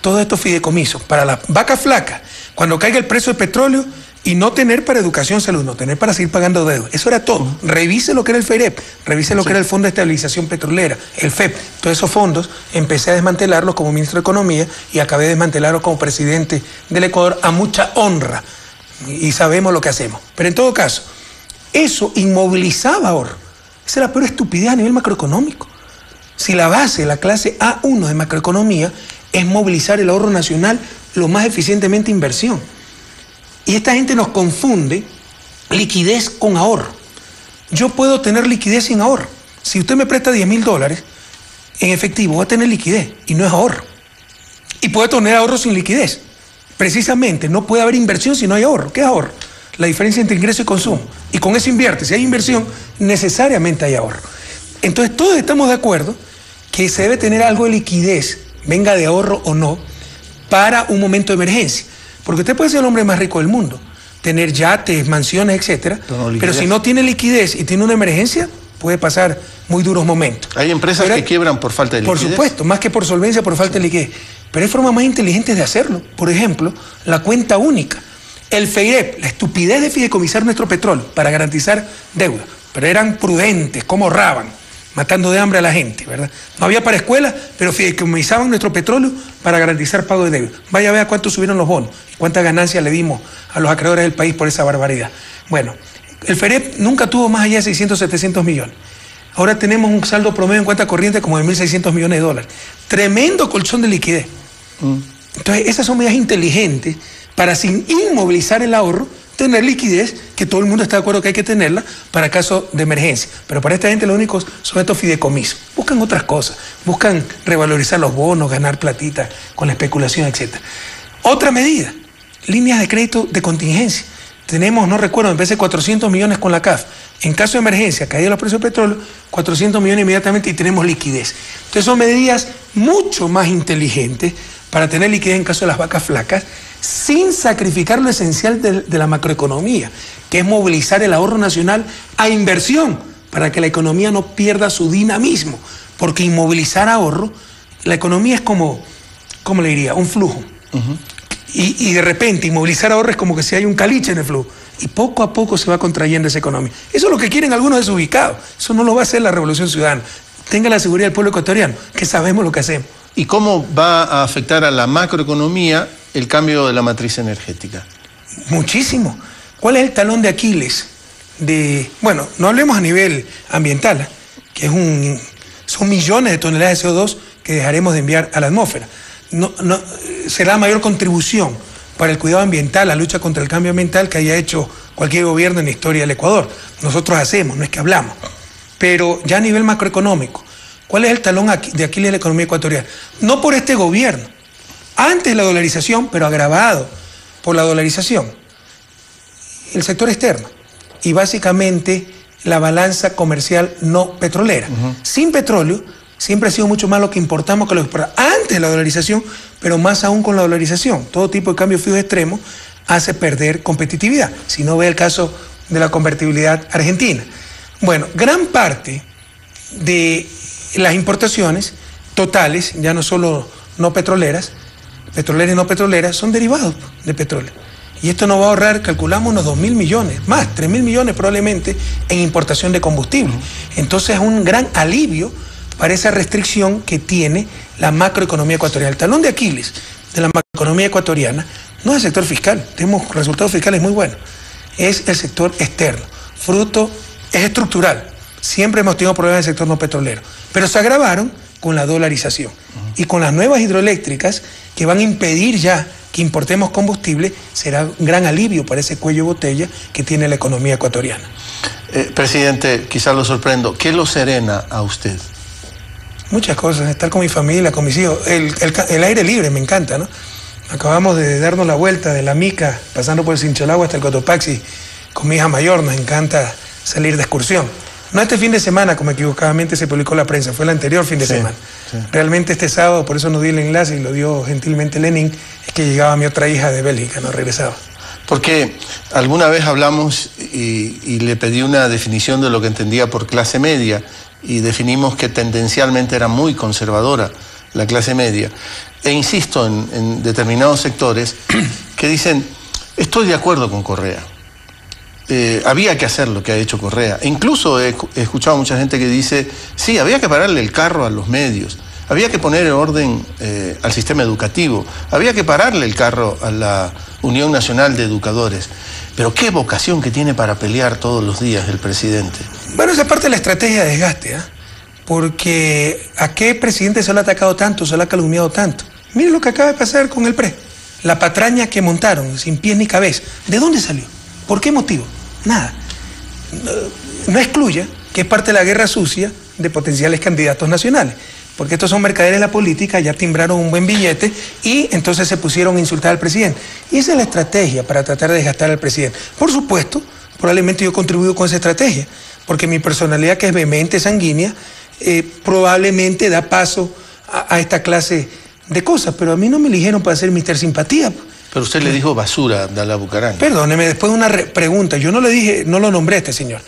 Todos estos fideicomisos para las vacas flacas, cuando caiga el precio del petróleo, y no tener para educación, salud, no tener para seguir pagando deuda. Eso era todo. Revise lo que era el FEIREP, revise lo que era el Fondo de Estabilización Petrolera, el FEP. Todos esos fondos empecé a desmantelarlos como ministro de Economía y acabé de desmantelarlos como presidente del Ecuador a mucha honra. Y sabemos lo que hacemos. Pero en todo caso, eso inmovilizaba ahorro. Esa es la peor estupidez a nivel macroeconómico. Si la base, la clase A1 de macroeconomía, es movilizar el ahorro nacional lo más eficientemente inversión. Y esta gente nos confunde liquidez con ahorro. Yo puedo tener liquidez sin ahorro. Si usted me presta $10.000 en efectivo, voy a tener liquidez y no es ahorro. Y puedo tener ahorro sin liquidez. Precisamente, no puede haber inversión si no hay ahorro. ¿Qué es ahorro? La diferencia entre ingreso y consumo. Y con eso invierte. Si hay inversión, necesariamente hay ahorro. Entonces, todos estamos de acuerdo que se debe tener algo de liquidez, venga de ahorro o no, para un momento de emergencia. Porque usted puede ser el hombre más rico del mundo, tener yates, mansiones, etcétera, pero si no tiene liquidez y tiene una emergencia, puede pasar muy duros momentos. Hay empresas que quiebran por falta de liquidez. Por supuesto, más que por solvencia, por falta de liquidez. Pero hay formas más inteligentes de hacerlo. Por ejemplo, la cuenta única. El FEIREP, la estupidez de fideicomisar nuestro petróleo para garantizar deuda. Pero eran prudentes, como ahorraban, matando de hambre a la gente, ¿verdad? No había para escuelas, pero fideicomisaban nuestro petróleo para garantizar pago de deuda. Vaya a ver cuánto subieron los bonos y cuántas ganancias le dimos a los acreedores del país por esa barbaridad. Bueno, el FEIREP nunca tuvo más allá de 600, 700 millones. Ahora tenemos un saldo promedio en cuenta corriente como de $1.600 millones. Tremendo colchón de liquidez. Entonces, esas son medidas inteligentes para, sin inmovilizar el ahorro, tener liquidez, que todo el mundo está de acuerdo que hay que tenerla para caso de emergencia. Pero para esta gente lo único son estos fideicomisos. Buscan otras cosas, buscan revalorizar los bonos, ganar platita con la especulación, etc. Otra medida, líneas de crédito de contingencia. Tenemos, no recuerdo, me parece 400 millones con la CAF. En caso de emergencia, caída los precios del petróleo, 400 millones inmediatamente y tenemos liquidez. Entonces son medidas mucho más inteligentes para tener liquidez en caso de las vacas flacas, sin sacrificar lo esencial de la macroeconomía, que es movilizar el ahorro nacional a inversión, para que la economía no pierda su dinamismo. Porque inmovilizar ahorro, la economía es como, ¿cómo le diría? Un flujo. Y de repente inmovilizar ahorro es como que si hay un caliche en el flujo. Y poco a poco se va contrayendo esa economía. Eso es lo que quieren algunos desubicados. Eso no lo va a hacer la Revolución Ciudadana. Tenga la seguridad del pueblo ecuatoriano, que sabemos lo que hacemos. ¿Y cómo va a afectar a la macroeconomía el cambio de la matriz energética? Muchísimo. ¿Cuál es el talón de Aquiles? Bueno, no hablemos a nivel ambiental, que son millones de toneladas de CO2 que dejaremos de enviar a la atmósfera. Será la mayor contribución para el cuidado ambiental, la lucha contra el cambio ambiental que haya hecho cualquier gobierno en la historia del Ecuador. Nosotros hacemos, no es que hablamos. Pero ya a nivel macroeconómico, ¿cuál es el talón de Aquiles de la economía ecuatoriana? No por este gobierno, antes de la dolarización, pero agravado por la dolarización, el sector externo y básicamente la balanza comercial no petrolera. Sin petróleo siempre ha sido mucho más lo que importamos que lo que exportamos. Antes de la dolarización, pero más aún con la dolarización. Todo tipo de cambios fijos extremos hace perder competitividad. Si no ve el caso de la convertibilidad argentina. Bueno, gran parte de las importaciones totales, ya no solo no petroleras, petroleras y no petroleras, son derivados de petróleo. Y esto nos va a ahorrar, calculamos, unos 2.000 millones, más, 3.000 millones probablemente en importación de combustible. Entonces es un gran alivio para esa restricción que tiene la macroeconomía ecuatoriana. El talón de Aquiles de la macroeconomía ecuatoriana no es el sector fiscal, tenemos resultados fiscales muy buenos, es el sector externo. Es estructural. Siempre hemos tenido problemas en el sector no petrolero, pero se agravaron con la dolarización y con las nuevas hidroeléctricas que van a impedir ya que importemos combustible. Será un gran alivio para ese cuello de botella que tiene la economía ecuatoriana. Presidente, quizás lo sorprendo, ¿qué lo serena a usted? Muchas cosas, estar con mi familia, con mis hijos, el aire libre me encanta, ¿no? Acabamos de darnos la vuelta de la Mica, pasando por el Sincholagua hasta el Cotopaxi, con mi hija mayor, nos encanta salir de excursión. No este fin de semana, como equivocadamente se publicó en la prensa, fue el anterior fin de semana. Sí. Realmente este sábado, por eso no di el enlace y lo dio gentilmente Lenin, es que llegaba mi otra hija de Bélgica, no regresaba. Porque alguna vez hablamos y le pedí una definición de lo que entendía por clase media y definimos que tendencialmente era muy conservadora la clase media. E insisto en determinados sectores que dicen, estoy de acuerdo con Correa. Había que hacer lo que ha hecho Correa. E incluso he escuchado a mucha gente que dice, sí, había que pararle el carro a los medios, había que poner en orden al sistema educativo, había que pararle el carro a la Unión Nacional de Educadores. Pero qué vocación que tiene para pelear todos los días el presidente. Bueno, esa parte de la estrategia de desgaste, ¿eh? Porque ¿a qué presidente se lo ha atacado tanto, se lo ha calumniado tanto? Miren lo que acaba de pasar con el PRE. La patraña que montaron, sin pies ni cabeza. ¿De dónde salió? ¿Por qué motivo? Nada. No excluya que es parte de la guerra sucia de potenciales candidatos nacionales, porque estos son mercaderes de la política, ya timbraron un buen billete y entonces se pusieron a insultar al presidente. Y esa es la estrategia para tratar de desgastar al presidente. Por supuesto, probablemente yo contribuyo con esa estrategia, porque mi personalidad, que es vehemente, sanguínea, probablemente da paso a esta clase de cosas, pero a mí no me eligieron para ser Mr. Simpatía. Pero usted le dijo basura a Abdalá Bucaram. Perdóneme, después de una pregunta, yo no le dije, no lo nombré a este señor.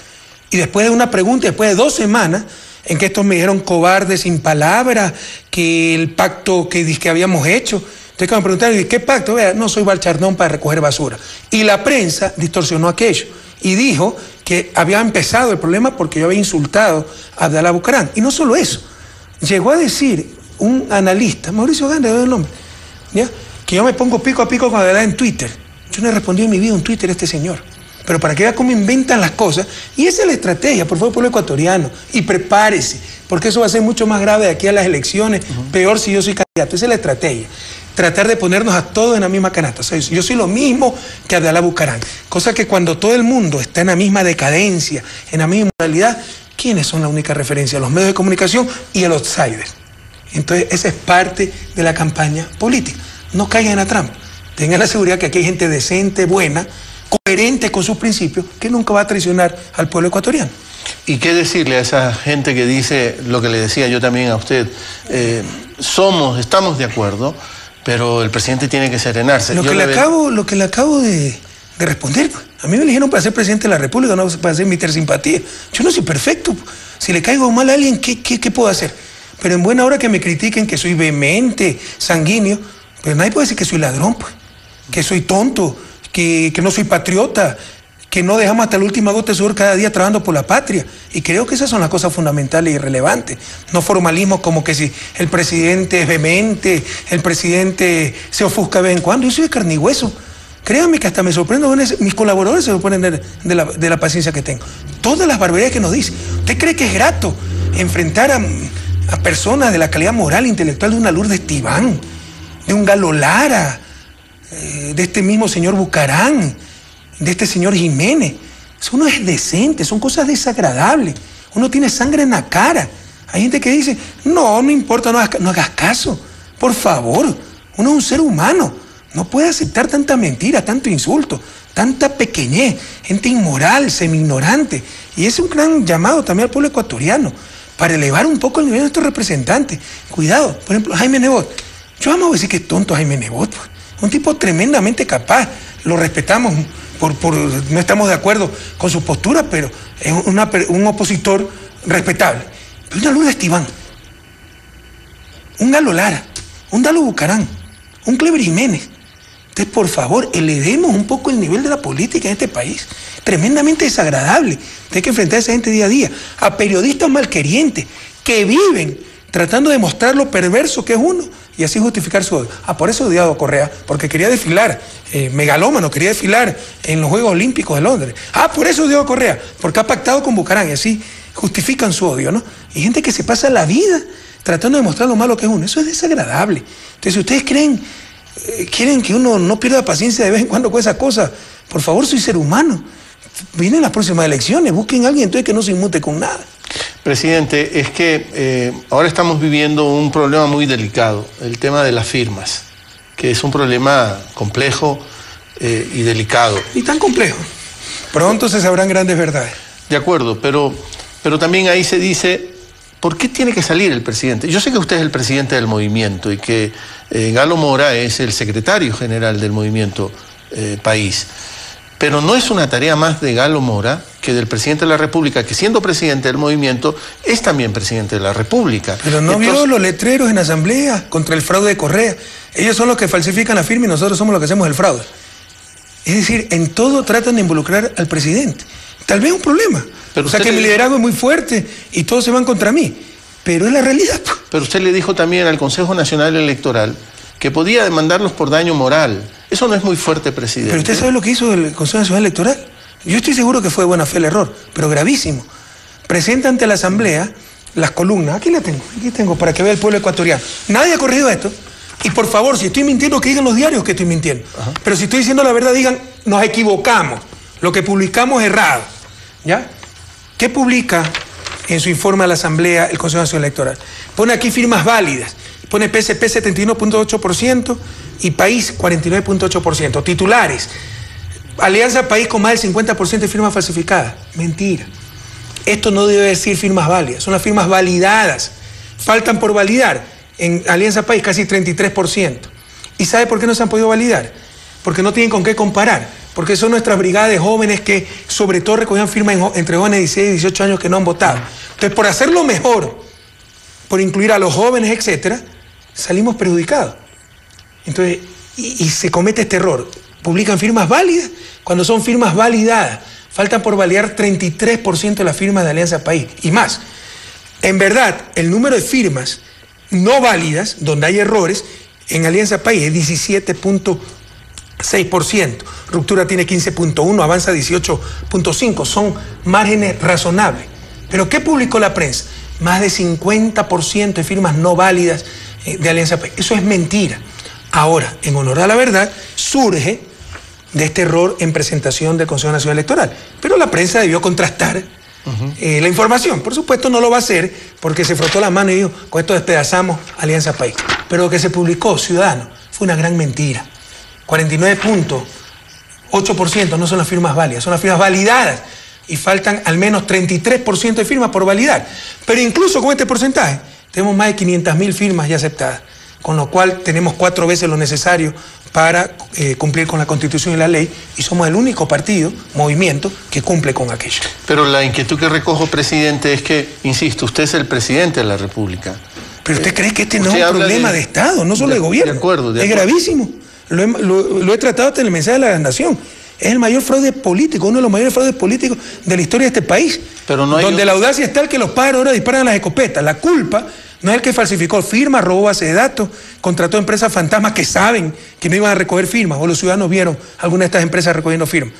Y después de una pregunta, después de 2 semanas, en que estos me dijeron cobardes sin palabras, que el pacto que habíamos hecho. Entonces cuando me preguntaron, ¿qué pacto? Vea, no soy Balchardón para recoger basura. Y la prensa distorsionó aquello y dijo que había empezado el problema porque yo había insultado a Abdalá Bucaram. Y no solo eso, llegó a decir un analista, Mauricio Ganda, ¿de el nombre? ¿Ya? Que yo me pongo pico a pico con Abdalá en Twitter. Yo no he respondido en mi vida en Twitter a este señor. Pero para que vea cómo inventan las cosas. Y esa es la estrategia, por favor, pueblo ecuatoriano. Y prepárese, porque eso va a ser mucho más grave de aquí a las elecciones. Peor si yo soy candidato. Esa es la estrategia. Tratar de ponernos a todos en la misma canasta. O sea, yo soy lo mismo que Abdalá Bucaram. Cosa que cuando todo el mundo está en la misma decadencia, en la misma moralidad, ¿quiénes son la única referencia? Los medios de comunicación y el outsider. Entonces, esa es parte de la campaña política. No caigan en la trampa. Tengan la seguridad que aquí hay gente decente, buena, coherente con sus principios, que nunca va a traicionar al pueblo ecuatoriano. ¿Y qué decirle a esa gente que dice lo que le decía yo también a usted? Estamos de acuerdo, pero el presidente tiene que serenarse. Lo que le acabo de responder, pues. A mí me eligieron para ser presidente de la República, no para ser Mr. Simpatía. Yo no soy perfecto. Si le caigo mal a alguien, ¿qué puedo hacer? Pero en buena hora que me critiquen que soy vehemente, sanguíneo, pero nadie puede decir que soy ladrón, pues, que soy tonto, que no soy patriota, que no dejamos hasta la última gota de sudor cada día trabajando por la patria. Y creo que esas son las cosas fundamentales y relevantes. No formalismo como que si el presidente es vehemente, el presidente se ofusca de vez en cuando. Yo soy de carne y hueso. Créanme que hasta me sorprendo, mis colaboradores se sorprenden de la paciencia que tengo. Todas las barbaridades que nos dicen. ¿Usted cree que es grato enfrentar a personas de la calidad moral e intelectual de una Lourdes Tibán, de un Galo Lara, de este mismo señor Bucaram, de este señor Jiménez? Eso no es decente, son cosas desagradables. Uno tiene sangre en la cara. Hay gente que dice, no importa, no hagas caso. Por favor, uno es un ser humano. No puede aceptar tanta mentira, tanto insulto, tanta pequeñez, gente inmoral, semi-ignorante. Y es un gran llamado también al pueblo ecuatoriano para elevar un poco el nivel de estos representantes. Cuidado, por ejemplo, Jaime Nebot. Yo vamos a decir que es tonto Jaime Nebot, pues. Un tipo tremendamente capaz. Lo respetamos, no estamos de acuerdo con su postura, pero es un opositor respetable. Pero una Lourdes Tibán, un Galo Lara, un Dalo Bucaram, un Cleber Jiménez. Entonces, por favor, elevemos un poco el nivel de la política en este país. Tremendamente desagradable. Hay que enfrentar a esa gente día a día. A periodistas malquerientes que viven tratando de mostrar lo perverso que es uno y así justificar su odio. Por eso odiaba a Correa, porque quería desfilar, megalómano, quería desfilar en los Juegos Olímpicos de Londres. Por eso odiaba a Correa, porque ha pactado con Bucarán y así justifican su odio, ¿no? Y gente que se pasa la vida tratando de mostrar lo malo que es uno. Eso es desagradable. Entonces, si ustedes quieren que uno no pierda paciencia de vez en cuando con esas cosas, por favor, soy ser humano. Vienen las próximas elecciones, busquen a alguien entonces que no se inmute con nada. Presidente, es que ahora estamos viviendo un problema muy delicado, el tema de las firmas, que es un problema complejo y delicado. Y tan complejo. Pronto se sabrán grandes verdades. De acuerdo, pero también ahí se dice, ¿por qué tiene que salir el presidente? Yo sé que usted es el presidente del movimiento y que Galo Mora es el secretario general del movimiento País. Pero no es una tarea más de Galo Mora que del presidente de la República, que siendo presidente del movimiento, es también presidente de la República. Pero no vio los letreros en asamblea contra el fraude de Correa. Ellos son los que falsifican la firma y nosotros somos los que hacemos el fraude. Es decir, en todo tratan de involucrar al presidente. Tal vez es un problema. Pero o sea que mi liderazgo es muy fuerte y todos se van contra mí. Pero es la realidad. Pero usted le dijo también al Consejo Nacional Electoral que podía demandarlos por daño moral. Eso no es muy fuerte, presidente. Pero usted sabe lo que hizo el Consejo Nacional Electoral. Yo estoy seguro que fue de buena fe el error, pero gravísimo. Presenta ante la Asamblea las columnas. Aquí tengo, para que vea el pueblo ecuatoriano. Nadie ha corregido esto. Y por favor, si estoy mintiendo, que digan los diarios que estoy mintiendo. Ajá. Pero si estoy diciendo la verdad, digan, nos equivocamos. Lo que publicamos es errado. ¿Ya? ¿Qué publica en su informe a la Asamblea el Consejo Nacional Electoral? Pone aquí firmas válidas. Pone PSP 71.8% y País 49.8%. Titulares. Alianza País con más del 50% de firmas falsificadas. Mentira. Esto no debe decir firmas válidas. Son las firmas validadas. Faltan por validar. En Alianza País casi 33%. ¿Y sabe por qué no se han podido validar? Porque no tienen con qué comparar. Porque son nuestras brigadas de jóvenes que sobre todo recogían firmas entre jóvenes de 16 y 18 años que no han votado. Entonces, por hacerlo mejor, por incluir a los jóvenes, etcétera, salimos perjudicados. Entonces, y se comete este error. Publican firmas válidas cuando son firmas validadas. Faltan por validar 33% de las firmas de Alianza País y más. En verdad, el número de firmas no válidas, donde hay errores, en Alianza País es 17.6%. Ruptura tiene 15.1%, Avanza 18.5%. Son márgenes razonables. ¿Pero qué publicó la prensa? Más de 50% de firmas no válidas de Alianza País. Eso es mentira. Ahora, en honor a la verdad, surge de este error en presentación del Consejo Nacional Electoral. Pero la prensa debió contrastar la información. Por supuesto no lo va a hacer porque se frotó la mano y dijo, con esto despedazamos Alianza País. Pero lo que se publicó, Ciudadano, fue una gran mentira. 49.8% no son las firmas válidas, son las firmas validadas. Y faltan al menos 33% de firmas por validar. Pero incluso con este porcentaje, tenemos más de 500.000 firmas ya aceptadas. Con lo cual tenemos 4 veces lo necesario para cumplir con la Constitución y la ley, y somos el único partido, movimiento, que cumple con aquello. Pero la inquietud que recojo, presidente, es que, insisto, usted es el presidente de la República. Pero usted cree que este no es un problema de Estado, no solo de gobierno. De acuerdo. Es gravísimo. Lo he tratado hasta en el mensaje de la nación. Es el mayor fraude político, uno de los mayores fraudes políticos de la historia de este país. Pero no hay donde la audacia es tal que los pájaros ahora disparan a las escopetas. La culpa no es el que falsificó firmas, robó base de datos, contrató empresas fantasmas que saben que no iban a recoger firmas, o los ciudadanos vieron alguna de estas empresas recogiendo firmas.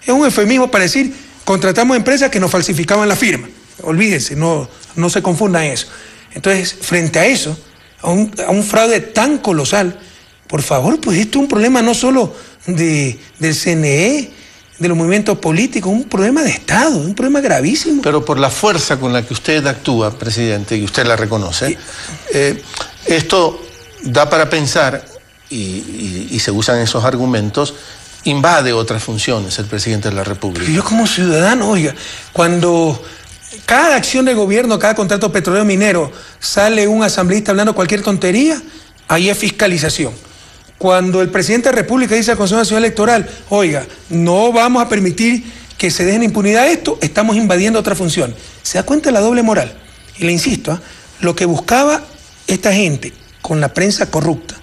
Es un eufemismo para decir, contratamos empresas que nos falsificaban la firma. Olvídense, no se confundan eso. Entonces, frente a eso, a un fraude tan colosal, por favor, pues esto es un problema no solo del CNE, de los movimientos políticos, un problema de Estado, un problema gravísimo. Pero por la fuerza con la que usted actúa, presidente, y usted la reconoce, esto da para pensar, y se usan esos argumentos, invade otras funciones el presidente de la República. Pero yo como ciudadano, oiga, cuando cada acción de gobierno, cada contrato petrolero minero, sale un asambleísta hablando cualquier tontería, ahí es fiscalización. Cuando el presidente de la República dice al Consejo Nacional Electoral, oiga, no vamos a permitir que se dejen impunidad esto, estamos invadiendo otra función. ¿Se da cuenta de la doble moral? Y le insisto, lo que buscaba esta gente con la prensa corrupta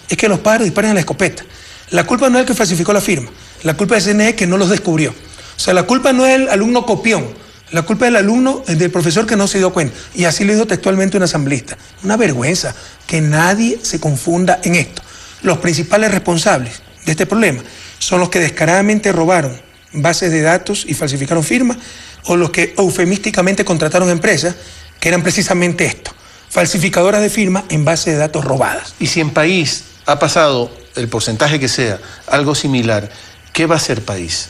es que los pájaros disparen a la escopeta. La culpa no es el que falsificó la firma, la culpa del CNE es que no los descubrió. O sea, la culpa no es el alumno copión, La culpa del alumno, del profesor que no se dio cuenta. Y así lo dijo textualmente un asambleísta. Una vergüenza que nadie se confunda en esto. Los principales responsables de este problema son los que descaradamente robaron bases de datos y falsificaron firmas, o los que eufemísticamente contrataron empresas que eran precisamente esto, falsificadoras de firmas en bases de datos robadas. Y si en país ha pasado el porcentaje que sea algo similar, ¿qué va a ser país?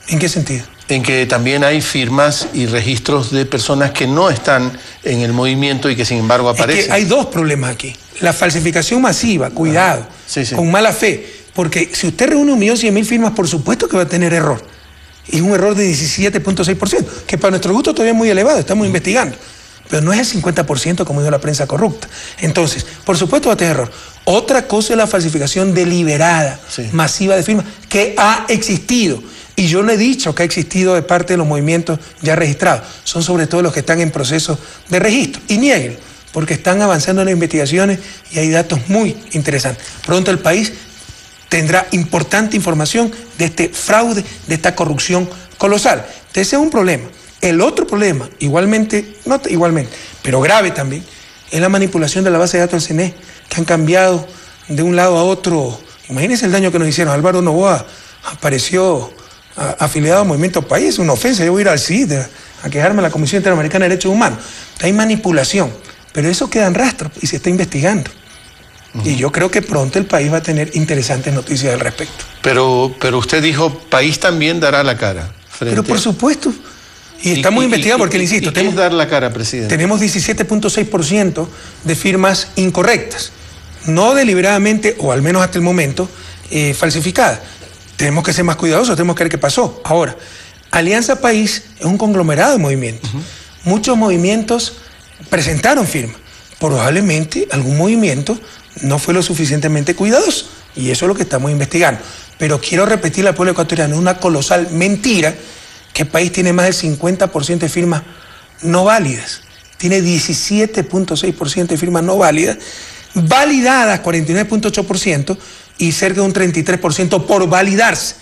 ¿En qué sentido? En que también hay firmas y registros de personas que no están en el movimiento y que sin embargo aparecen. Es que hay dos problemas aquí. La falsificación masiva, cuidado, con mala fe. Porque si usted reúne 1.100.000 firmas, por supuesto que va a tener error. Y es un error de 17.6%, que para nuestro gusto todavía es muy elevado, estamos investigando. Pero no es el 50% como dijo la prensa corrupta. Entonces, por supuesto va a tener error. Otra cosa es la falsificación deliberada, masiva de firmas, que ha existido. Y yo no he dicho que ha existido de parte de los movimientos ya registrados. Son sobre todo los que están en proceso de registro. Y nieguen, porque están avanzando en las investigaciones y hay datos muy interesantes. Pronto el país tendrá importante información de este fraude, de esta corrupción colosal. Entonces ese es un problema. El otro problema, pero grave también, es la manipulación de la base de datos del CNE, que han cambiado de un lado a otro. Imagínense el daño que nos hicieron. Álvaro Noboa apareció afiliado al Movimiento País, una ofensa. Yo voy a ir al CID a quejarme a la Comisión Interamericana de Derechos Humanos. Hay manipulación, pero eso queda en rastro y se está investigando. Y yo creo que pronto el país va a tener interesantes noticias al respecto. Pero usted dijo, país también dará la cara. Pero por supuesto. Y estamos investigando porque, le insisto, ¿qué es dar la cara, presidente? Tenemos 17.6% de firmas incorrectas. No deliberadamente, o al menos hasta el momento, falsificadas. Tenemos que ser más cuidadosos, tenemos que ver qué pasó. Ahora, Alianza País es un conglomerado de movimientos. Muchos movimientos presentaron firmas. Probablemente algún movimiento no fue lo suficientemente cuidadoso, y eso es lo que estamos investigando. Pero quiero repetirle al pueblo ecuatoriano, es una colosal mentira que el país tiene más del 50% de firmas no válidas. Tiene 17.6% de firmas no válidas, validadas 49.8% y cerca de un 33% por validarse.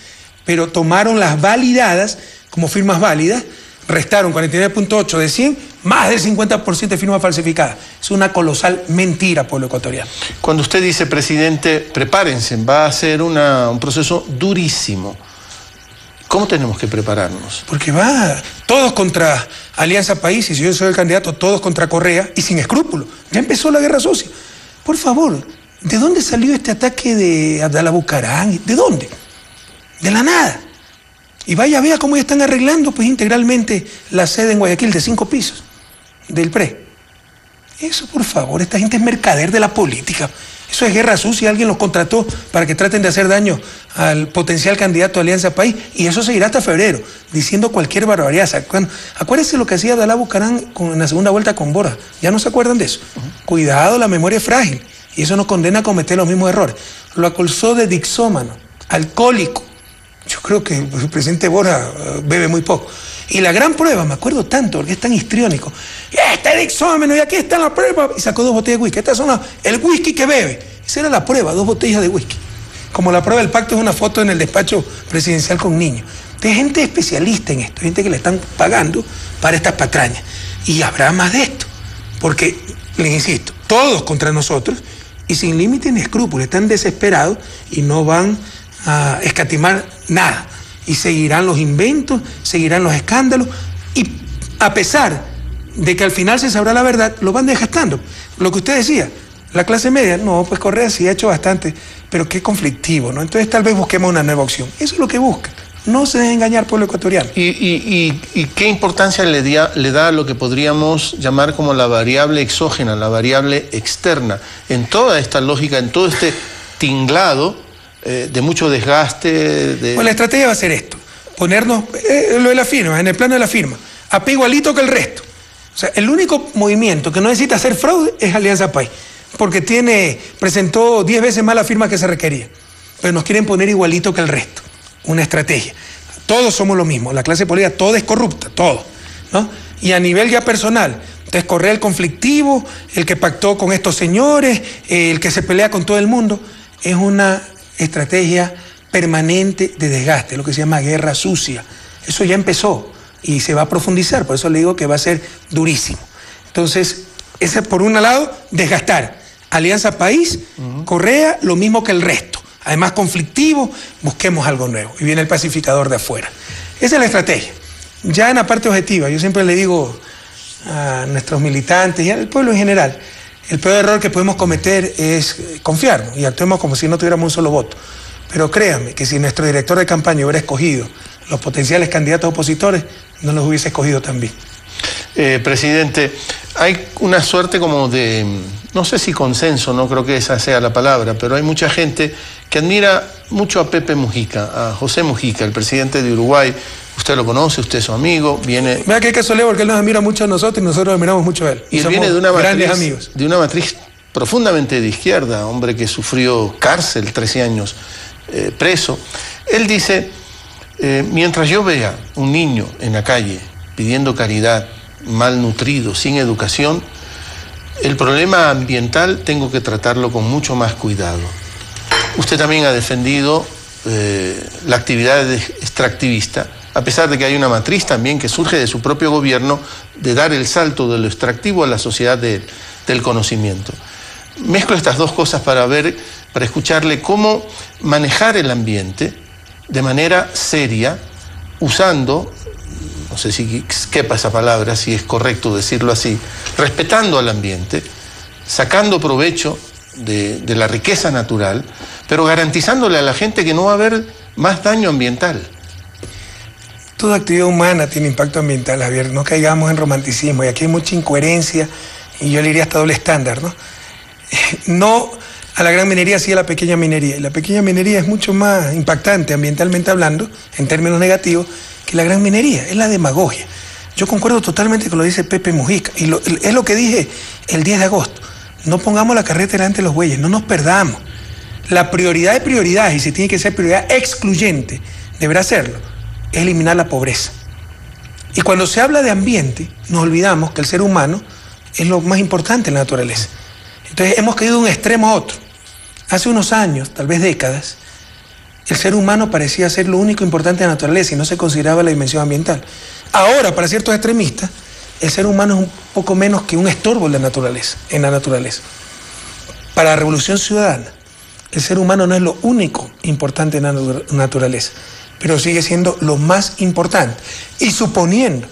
Pero tomaron las validadas como firmas válidas, restaron 49.8 de 100, más del 50% de firmas falsificadas. Es una colosal mentira, pueblo ecuatoriano. Cuando usted dice, presidente, prepárense, va a ser un proceso durísimo. ¿Cómo tenemos que prepararnos? Porque va todos contra Alianza País, y si yo soy el candidato, todos contra Correa, y sin escrúpulos. Ya empezó la guerra sucia. Por favor, ¿de dónde salió este ataque de Abdalá Bucaram? ¿De dónde? De la nada. Y vea cómo ya están arreglando pues integralmente la sede en Guayaquil de 5 pisos del PRE. Eso, por favor, esta gente es mercader de la política. Eso es guerra sucia, alguien los contrató para que traten de hacer daño al potencial candidato de Alianza País, y eso seguirá hasta febrero, diciendo cualquier barbaridad. Acuérdense lo que hacía Abdalá Bucaram en la segunda vuelta con Borja. ¿Ya no se acuerdan de eso? Cuidado, la memoria es frágil, y eso nos condena a cometer los mismos errores. Lo acusó de dixómano, alcohólico. Yo creo que el presidente Borja bebe muy poco. Y la gran prueba, me acuerdo tanto, porque es tan histriónico. Este dixómeno, y aquí está la prueba. Y sacó 2 botellas de whisky. Estas son el whisky que bebe. Esa era la prueba, 2 botellas de whisky. Como la prueba del pacto es una foto en el despacho presidencial con niños. Hay gente especialista en esto, gente que le están pagando para estas patrañas. Y habrá más de esto. Porque, les insisto, todos contra nosotros y sin límite ni escrúpulos. Están desesperados y no van a escatimar nada. Y seguirán los inventos, seguirán los escándalos, y a pesar de que al final se sabrá la verdad, lo van desgastando. Lo que usted decía, la clase media, no, pues Correa sí ha hecho bastante, pero qué conflictivo, ¿no? Entonces tal vez busquemos una nueva opción. Eso es lo que buscan. No se dejen engañar, pueblo ecuatoriano. ¿Y qué importancia le da a lo que podríamos llamar como la variable exógena, la variable externa, en toda esta lógica, en todo este tinglado de mucho desgaste? Pues la estrategia va a ser esto, ponernos, lo de la firma, en el plano de la firma, AP igualito que el resto. O sea, el único movimiento que no necesita hacer fraude es Alianza País, porque presentó 10 veces más la firma que se requería, pero nos quieren poner igualito que el resto. Una estrategia. Todos somos lo mismo, la clase política toda es corrupta, todo, ¿no? Y a nivel ya personal, entonces Correa el conflictivo, el que pactó con estos señores, el que se pelea con todo el mundo, es una estrategia permanente de desgaste, lo que se llama guerra sucia. Eso ya empezó. y se va a profundizar, por eso le digo que va a ser durísimo. Entonces, ese por un lado, desgastar. Alianza País, Correa, lo mismo que el resto. Además, conflictivo, busquemos algo nuevo. Y viene el pacificador de afuera. Esa es la estrategia. Ya en la parte objetiva, yo siempre le digo a nuestros militantes y al pueblo en general, el peor error que podemos cometer es confiarnos y actuemos como si no tuviéramos un solo voto. Pero créanme que si nuestro director de campaña hubiera escogido los potenciales candidatos opositores, no los hubiese escogido también. Presidente, hay una suerte como de, no sé si consenso, no creo que esa sea la palabra, pero hay mucha gente que admira mucho a Pepe Mujica, a José Mujica, el presidente de Uruguay. Usted lo conoce, usted es su amigo, viene... Mira qué casualidad, porque él nos admira mucho a nosotros y nosotros admiramos mucho a él. Y él viene de una matriz profundamente de izquierda, hombre que sufrió cárcel, 13 años preso. Él dice, mientras yo vea un niño en la calle pidiendo caridad, malnutrido, sin educación, el problema ambiental tengo que tratarlo con mucho más cuidado. Usted también ha defendido la actividad extractivista, a pesar de que hay una matriz también que surge de su propio gobierno de dar el salto de lo extractivo a la sociedad del conocimiento. Mezclo estas dos cosas para escucharle cómo manejar el ambiente de manera seria, usando, no sé si quepa esa palabra, si es correcto decirlo así, respetando al ambiente, sacando provecho de la riqueza natural, pero garantizándole a la gente que no va a haber más daño ambiental. Toda actividad humana tiene impacto ambiental, Javier, no caigamos en romanticismo, y aquí hay mucha incoherencia, y yo le diría hasta doble estándar, ¿no? No a la gran minería, sí a la pequeña minería, y la pequeña minería es mucho más impactante ambientalmente hablando, en términos negativos, que la gran minería, es la demagogia. Yo concuerdo totalmente con lo que dice Pepe Mujica, y es lo que dije el 10 de agosto, no pongamos la carreta delante de los bueyes, no nos perdamos. La prioridad de prioridades, y si tiene que ser prioridad excluyente, deberá serlo, es eliminar la pobreza. Y cuando se habla de ambiente, nos olvidamos que el ser humano es lo más importante en la naturaleza. Entonces hemos caído de un extremo a otro. Hace unos años, tal vez décadas, el ser humano parecía ser lo único importante en la naturaleza y no se consideraba la dimensión ambiental. Ahora, para ciertos extremistas, el ser humano es un poco menos que un estorbo en la naturaleza. Para la Revolución Ciudadana, el ser humano no es lo único importante en la naturaleza, pero sigue siendo lo más importante. Y suponiendo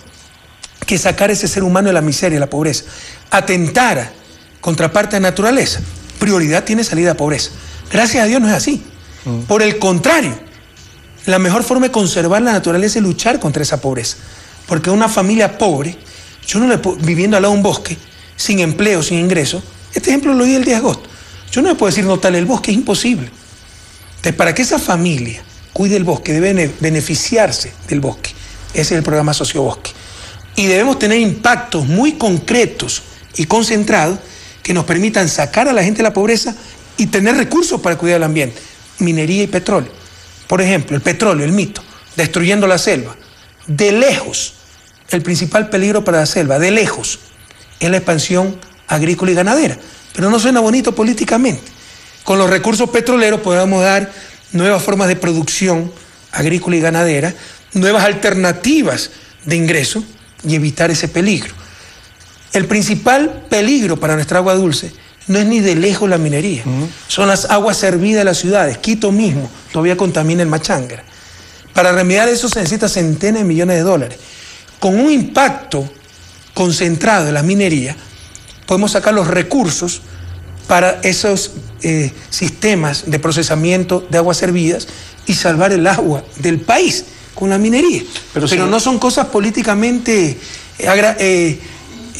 que sacar ese ser humano de la miseria y la pobreza atentara contra parte de la naturaleza, prioridad tiene salida a pobreza. Gracias a Dios no es así. Por el contrario, la mejor forma de conservar la naturaleza es luchar contra esa pobreza. Porque una familia pobre, yo no le puedo, viviendo al lado de un bosque, sin empleo, sin ingreso, este ejemplo lo di el 10 de agosto, yo no le puedo decir no tal el bosque, es imposible. Entonces, para que esa familia cuide el bosque, debe beneficiarse del bosque. Ese es el programa Sociobosque. Y debemos tener impactos muy concretos y concentrados que nos permitan sacar a la gente de la pobreza y tener recursos para cuidar el ambiente. Minería y petróleo. Por ejemplo, el petróleo, el mito, destruyendo la selva. De lejos, el principal peligro para la selva, de lejos, es la expansión agrícola y ganadera. Pero no suena bonito políticamente. Con los recursos petroleros podemos dar nuevas formas de producción agrícola y ganadera, nuevas alternativas de ingreso y evitar ese peligro. El principal peligro para nuestra agua dulce no es ni de lejos la minería, son las aguas servidas de las ciudades. Quito mismo todavía contamina el Machangra. Para remediar eso se necesita centenas de millones de dólares. Con un impacto concentrado de la minería, podemos sacar los recursos para esos sistemas de procesamiento de aguas servidas y salvar el agua del país con la minería. Pero no son cosas políticamente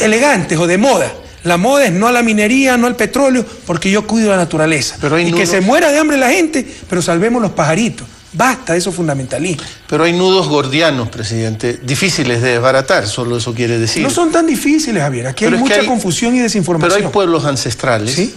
elegantes o de moda. La moda es no a la minería, no al petróleo, porque yo cuido la naturaleza. Y que se muera de hambre la gente, pero salvemos los pajaritos. Basta de esos fundamentalismos. Pero hay nudos gordianos, presidente, difíciles de desbaratar, solo eso quiere decir. No son tan difíciles, Javier. Aquí hay mucha confusión y desinformación. Pero hay pueblos ancestrales, ¿sí?,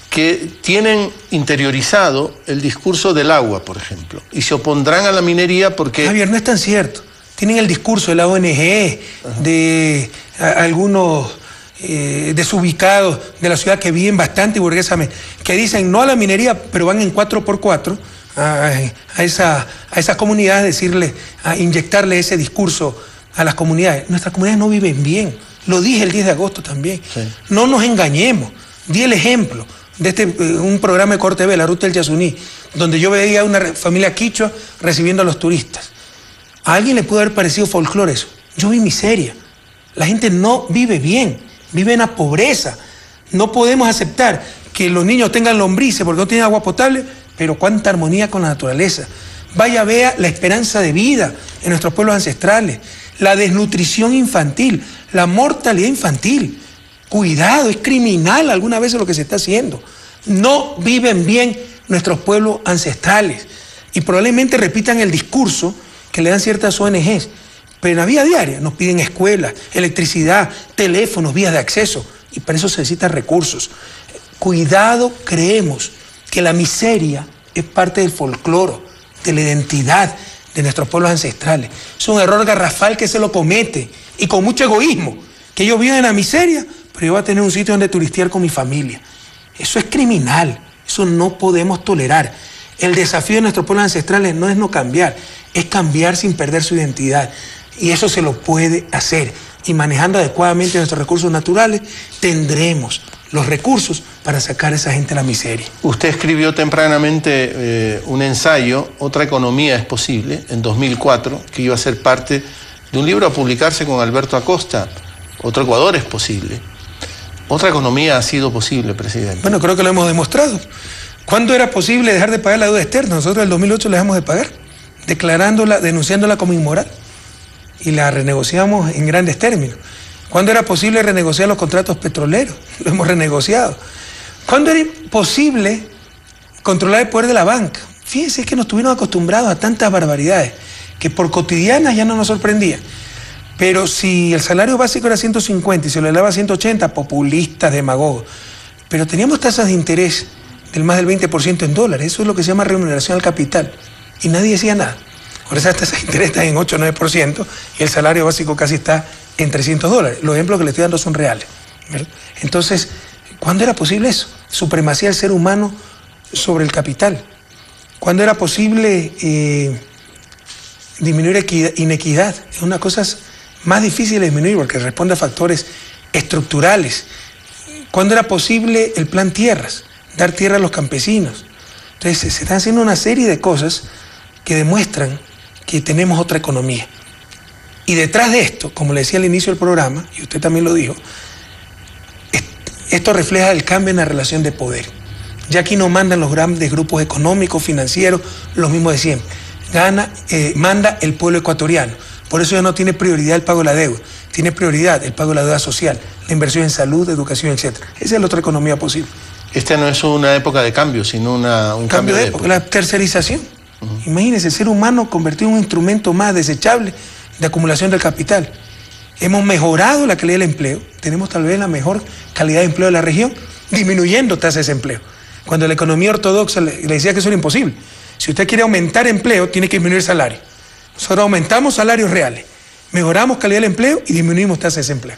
que tienen interiorizado el discurso del agua, por ejemplo, y se opondrán a la minería porque... Javier, no es tan cierto. Tienen el discurso de la ONG, de algunos desubicados de la ciudad que viven bastante burguesamente, que dicen no a la minería, pero van en 4x4 a esas comunidades a inyectarle ese discurso a las comunidades. Nuestras comunidades no viven bien. Lo dije el 10 de agosto también. Sí. No nos engañemos. Di el ejemplo de un programa de Corte B, la Ruta del Yasuní, donde yo veía a una familia quichua recibiendo a los turistas. A alguien le pudo haber parecido folclore eso. Yo vi miseria. La gente no vive bien, vive en la pobreza. No podemos aceptar que los niños tengan lombrices porque no tienen agua potable, pero cuánta armonía con la naturaleza. Vaya, vea la esperanza de vida en nuestros pueblos ancestrales, la desnutrición infantil, la mortalidad infantil. Cuidado, es criminal algunas veces lo que se está haciendo. No viven bien nuestros pueblos ancestrales y probablemente repitan el discurso que le dan ciertas ONGs, pero en la vida diaria nos piden escuelas, electricidad, teléfonos, vías de acceso, y para eso se necesitan recursos. Cuidado, creemos que la miseria es parte del folclore, de la identidad de nuestros pueblos ancestrales. Es un error garrafal que se lo comete, y con mucho egoísmo, que ellos viven en la miseria, pero yo voy a tener un sitio donde turistear con mi familia. Eso es criminal, eso no podemos tolerar. El desafío de nuestros pueblos ancestrales no es no cambiar, es cambiar sin perder su identidad. Y eso se lo puede hacer. Y manejando adecuadamente nuestros recursos naturales, tendremos los recursos para sacar a esa gente de la miseria. Usted escribió tempranamente un ensayo, Otra economía es posible, en 2004, que iba a ser parte de un libro a publicarse con Alberto Acosta, Otro Ecuador es posible. Otra economía ha sido posible, presidente. Bueno, creo que lo hemos demostrado. ¿Cuándo era posible dejar de pagar la deuda externa? Nosotros en el 2008 la dejamos de pagar, declarándola, denunciándola como inmoral, y la renegociamos en grandes términos. ¿Cuándo era posible renegociar los contratos petroleros? Lo hemos renegociado. ¿Cuándo era posible controlar el poder de la banca? Fíjense que nos tuvieron acostumbrados a tantas barbaridades que por cotidianas ya no nos sorprendían. Pero si el salario básico era 150 y se lo elevaba a 180, populistas, demagogos. Pero teníamos tasas de interés del más del 20% en dólares. Eso es lo que se llama remuneración al capital. Y nadie decía nada. Ahora esas tasas de interés están en 8 o 9% y el salario básico casi está en $300. Los ejemplos que le estoy dando son reales, ¿verdad? Entonces, ¿cuándo era posible eso? Supremacía del ser humano sobre el capital. ¿Cuándo era posible disminuir inequidad? Es una cosa más difícil de disminuir porque responde a factores estructurales. ¿Cuándo era posible el plan tierras? Dar tierra a los campesinos. Entonces, se están haciendo una serie de cosas que demuestran que tenemos otra economía. Y detrás de esto, como le decía al inicio del programa, y usted también lo dijo, esto refleja el cambio en la relación de poder. Ya aquí no mandan los grandes grupos económicos, financieros, los mismos de siempre. Manda el pueblo ecuatoriano. Por eso ya no tiene prioridad el pago de la deuda. Tiene prioridad el pago de la deuda social, la inversión en salud, educación, etc. Esa es la otra economía posible. Esta no es una época de cambio, sino un cambio de época. La tercerización. Imagínense, el ser humano convertido en un instrumento más desechable de acumulación del capital. Hemos mejorado la calidad del empleo, tenemos tal vez la mejor calidad de empleo de la región, disminuyendo tasas de desempleo. Cuando la economía ortodoxa le decía que eso era imposible. Si usted quiere aumentar empleo, tiene que disminuir salario. Nosotros aumentamos salarios reales, mejoramos calidad del empleo y disminuimos tasas de desempleo.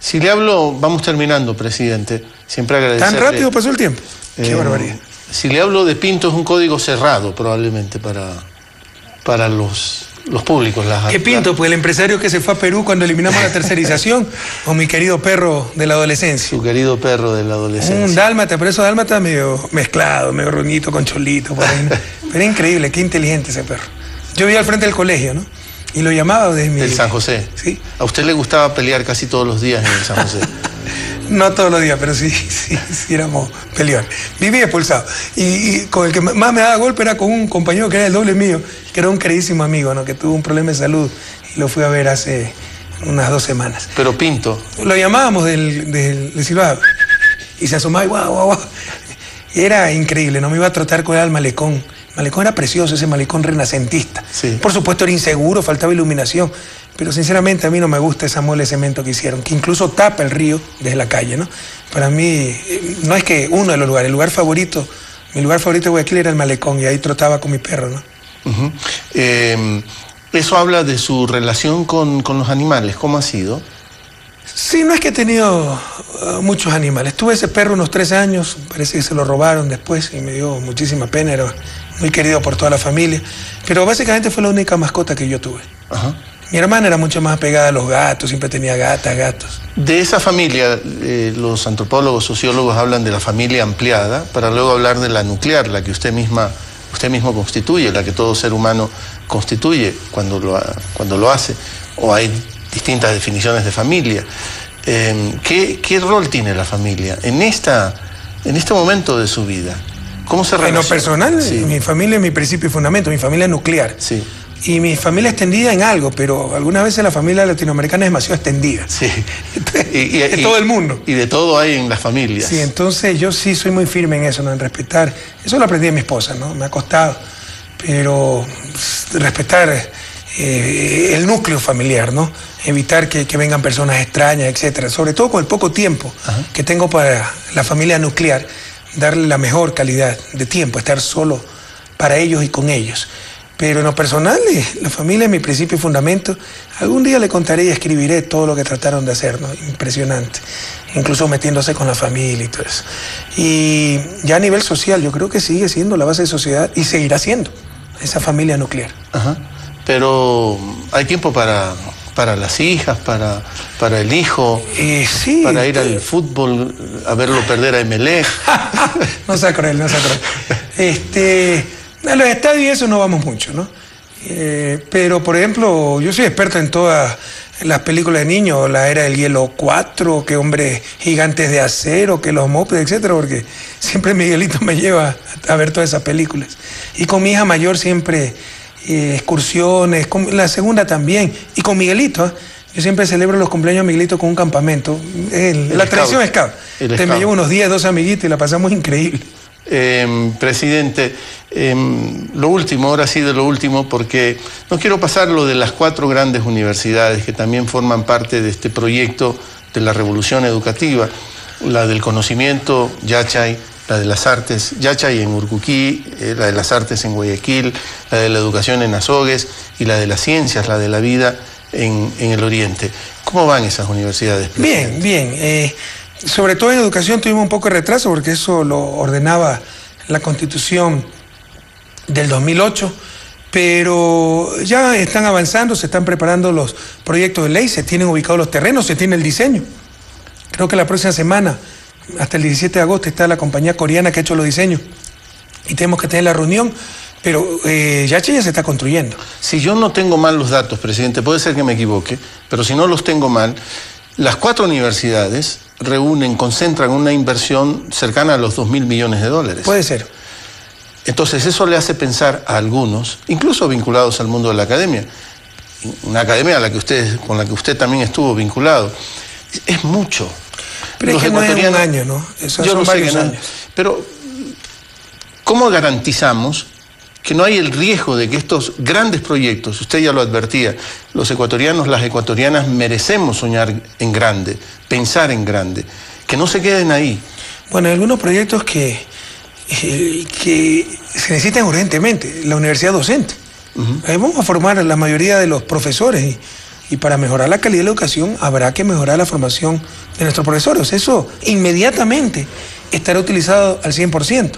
Si le hablo, vamos terminando, presidente, siempre agradecerle. ¿Tan rápido pasó el tiempo? Qué barbaridad. Si le hablo de Pinto, es un código cerrado probablemente para los públicos. ¿Qué Pinto? Pues el empresario que se fue a Perú cuando eliminamos la tercerización, o mi querido perro de la adolescencia. Su querido perro de la adolescencia. Un dálmata, pero eso dálmata medio mezclado, medio roñito con cholito, por ahí. Pero es increíble, qué inteligente ese perro. Yo vivía al frente del colegio, ¿no? Y lo llamaba desde mi... Del San José. Sí. ¿A usted le gustaba pelear casi todos los días en el San José? No todos los días, pero sí éramos peleones. Viví expulsado. Y con el que más me daba golpe era con un compañero que era el doble mío, que era un queridísimo amigo, ¿no? Que tuvo un problema de salud y lo fui a ver hace unas 2 semanas. Pero Pinto. Lo llamábamos del silbado y se asomaba y guau, guau, guau. Y era increíble, no me iba a tratar con él al malecón. El malecón era precioso, ese malecón renacentista. Sí. Por supuesto era inseguro, faltaba iluminación. Pero sinceramente a mí no me gusta esa mole de cemento que hicieron, que incluso tapa el río desde la calle, ¿no? Para mí, no es que uno de los lugares, mi lugar favorito de Guayaquil era el malecón y ahí trotaba con mi perro, ¿no? Eso habla de su relación con los animales, ¿cómo ha sido? Sí, no es que he tenido muchos animales. Tuve ese perro unos 3 años, parece que se lo robaron después y me dio muchísima pena, era muy querido por toda la familia, pero básicamente fue la única mascota que yo tuve. Ajá. Mi hermana era mucho más apegada a los gatos, siempre tenía gatas, gatos. De esa familia, los antropólogos, sociólogos hablan de la familia ampliada, para luego hablar de la nuclear, la que usted mismo constituye, la que todo ser humano constituye cuando lo hace, o hay distintas definiciones de familia. ¿Qué rol tiene la familia en este momento de su vida? ¿Cómo se relaciona? En lo personal, sí. Mi familia es mi principio y fundamento, mi familia nuclear. Sí. Y mi familia extendida en algo, pero algunas veces la familia latinoamericana es demasiado extendida. Sí. En todo el mundo. Y de todo hay en las familias. Sí, entonces yo sí soy muy firme en eso, ¿no? En respetar. Eso lo aprendí de mi esposa, ¿no? Me ha costado. Pero respetar el núcleo familiar, ¿no? Evitar que vengan personas extrañas, etcétera. Sobre todo con el poco tiempo que tengo para la familia nuclear, darle la mejor calidad de tiempo, estar solo para ellos y con ellos. Pero en lo personal, la familia es mi principio y fundamento. Algún día le contaré y escribiré todo lo que trataron de hacer, ¿no? Impresionante. Incluso metiéndose con la familia y todo eso. Y ya a nivel social, yo creo que sigue siendo la base de sociedad y seguirá siendo esa familia nuclear. Ajá. Pero hay tiempo para las hijas, para el hijo, sí, para ir al fútbol, a verlo perder a Emelec. No sea cruel, no sea cruel. A los estadios y eso no vamos mucho, ¿no? Pero, por ejemplo, yo soy experto en todas las películas de niños, la Era del Hielo 4, que Hombres Gigantes de Acero, que Los Mopeds, etcétera, porque siempre Miguelito me lleva a ver todas esas películas. Y con mi hija mayor siempre excursiones, con la segunda también, y con Miguelito, yo siempre celebro los cumpleaños de Miguelito con un campamento. La tradición es scout. Me llevo unos 10, 12 amiguitos y la pasamos increíble. Presidente, lo último, ahora sí de lo último, porque no quiero pasar lo de las 4 grandes universidades que también forman parte de este proyecto de la revolución educativa, la del conocimiento, Yachay, la de las artes, Yachay en Urcuquí, la de las artes en Guayaquil, la de la educación en Azogues y la de las ciencias, la de la vida en el Oriente. ¿Cómo van esas universidades, presidente? Bien. Sobre todo en educación tuvimos un poco de retraso porque eso lo ordenaba la Constitución del 2008, pero ya están avanzando, se están preparando los proyectos de ley, se tienen ubicados los terrenos, se tiene el diseño. Creo que la próxima semana, hasta el 17 de agosto, está la compañía coreana que ha hecho los diseños y tenemos que tener la reunión, pero Yachay ya se está construyendo. Si yo no tengo mal los datos, presidente, puede ser que me equivoque, pero si no los tengo mal, las 4 universidades concentran una inversión cercana a los 2.000 millones de dólares. Puede ser. Entonces eso le hace pensar a algunos, incluso vinculados al mundo de la academia, una academia con la que usted también estuvo vinculado, es mucho. Pero es que no es un año, ¿no? Eso yo son sé varios que no, años. pero ¿cómo garantizamos que no hay el riesgo de que estos grandes proyectos, usted ya lo advertía, los ecuatorianos, las ecuatorianas merecemos soñar en grande, pensar en grande, que no se queden ahí? Bueno, hay algunos proyectos que se necesitan urgentemente, la universidad docente. Ahí vamos a formar a la mayoría de los profesores y para mejorar la calidad de la educación habrá que mejorar la formación de nuestros profesores. Eso inmediatamente estará utilizado al 100%.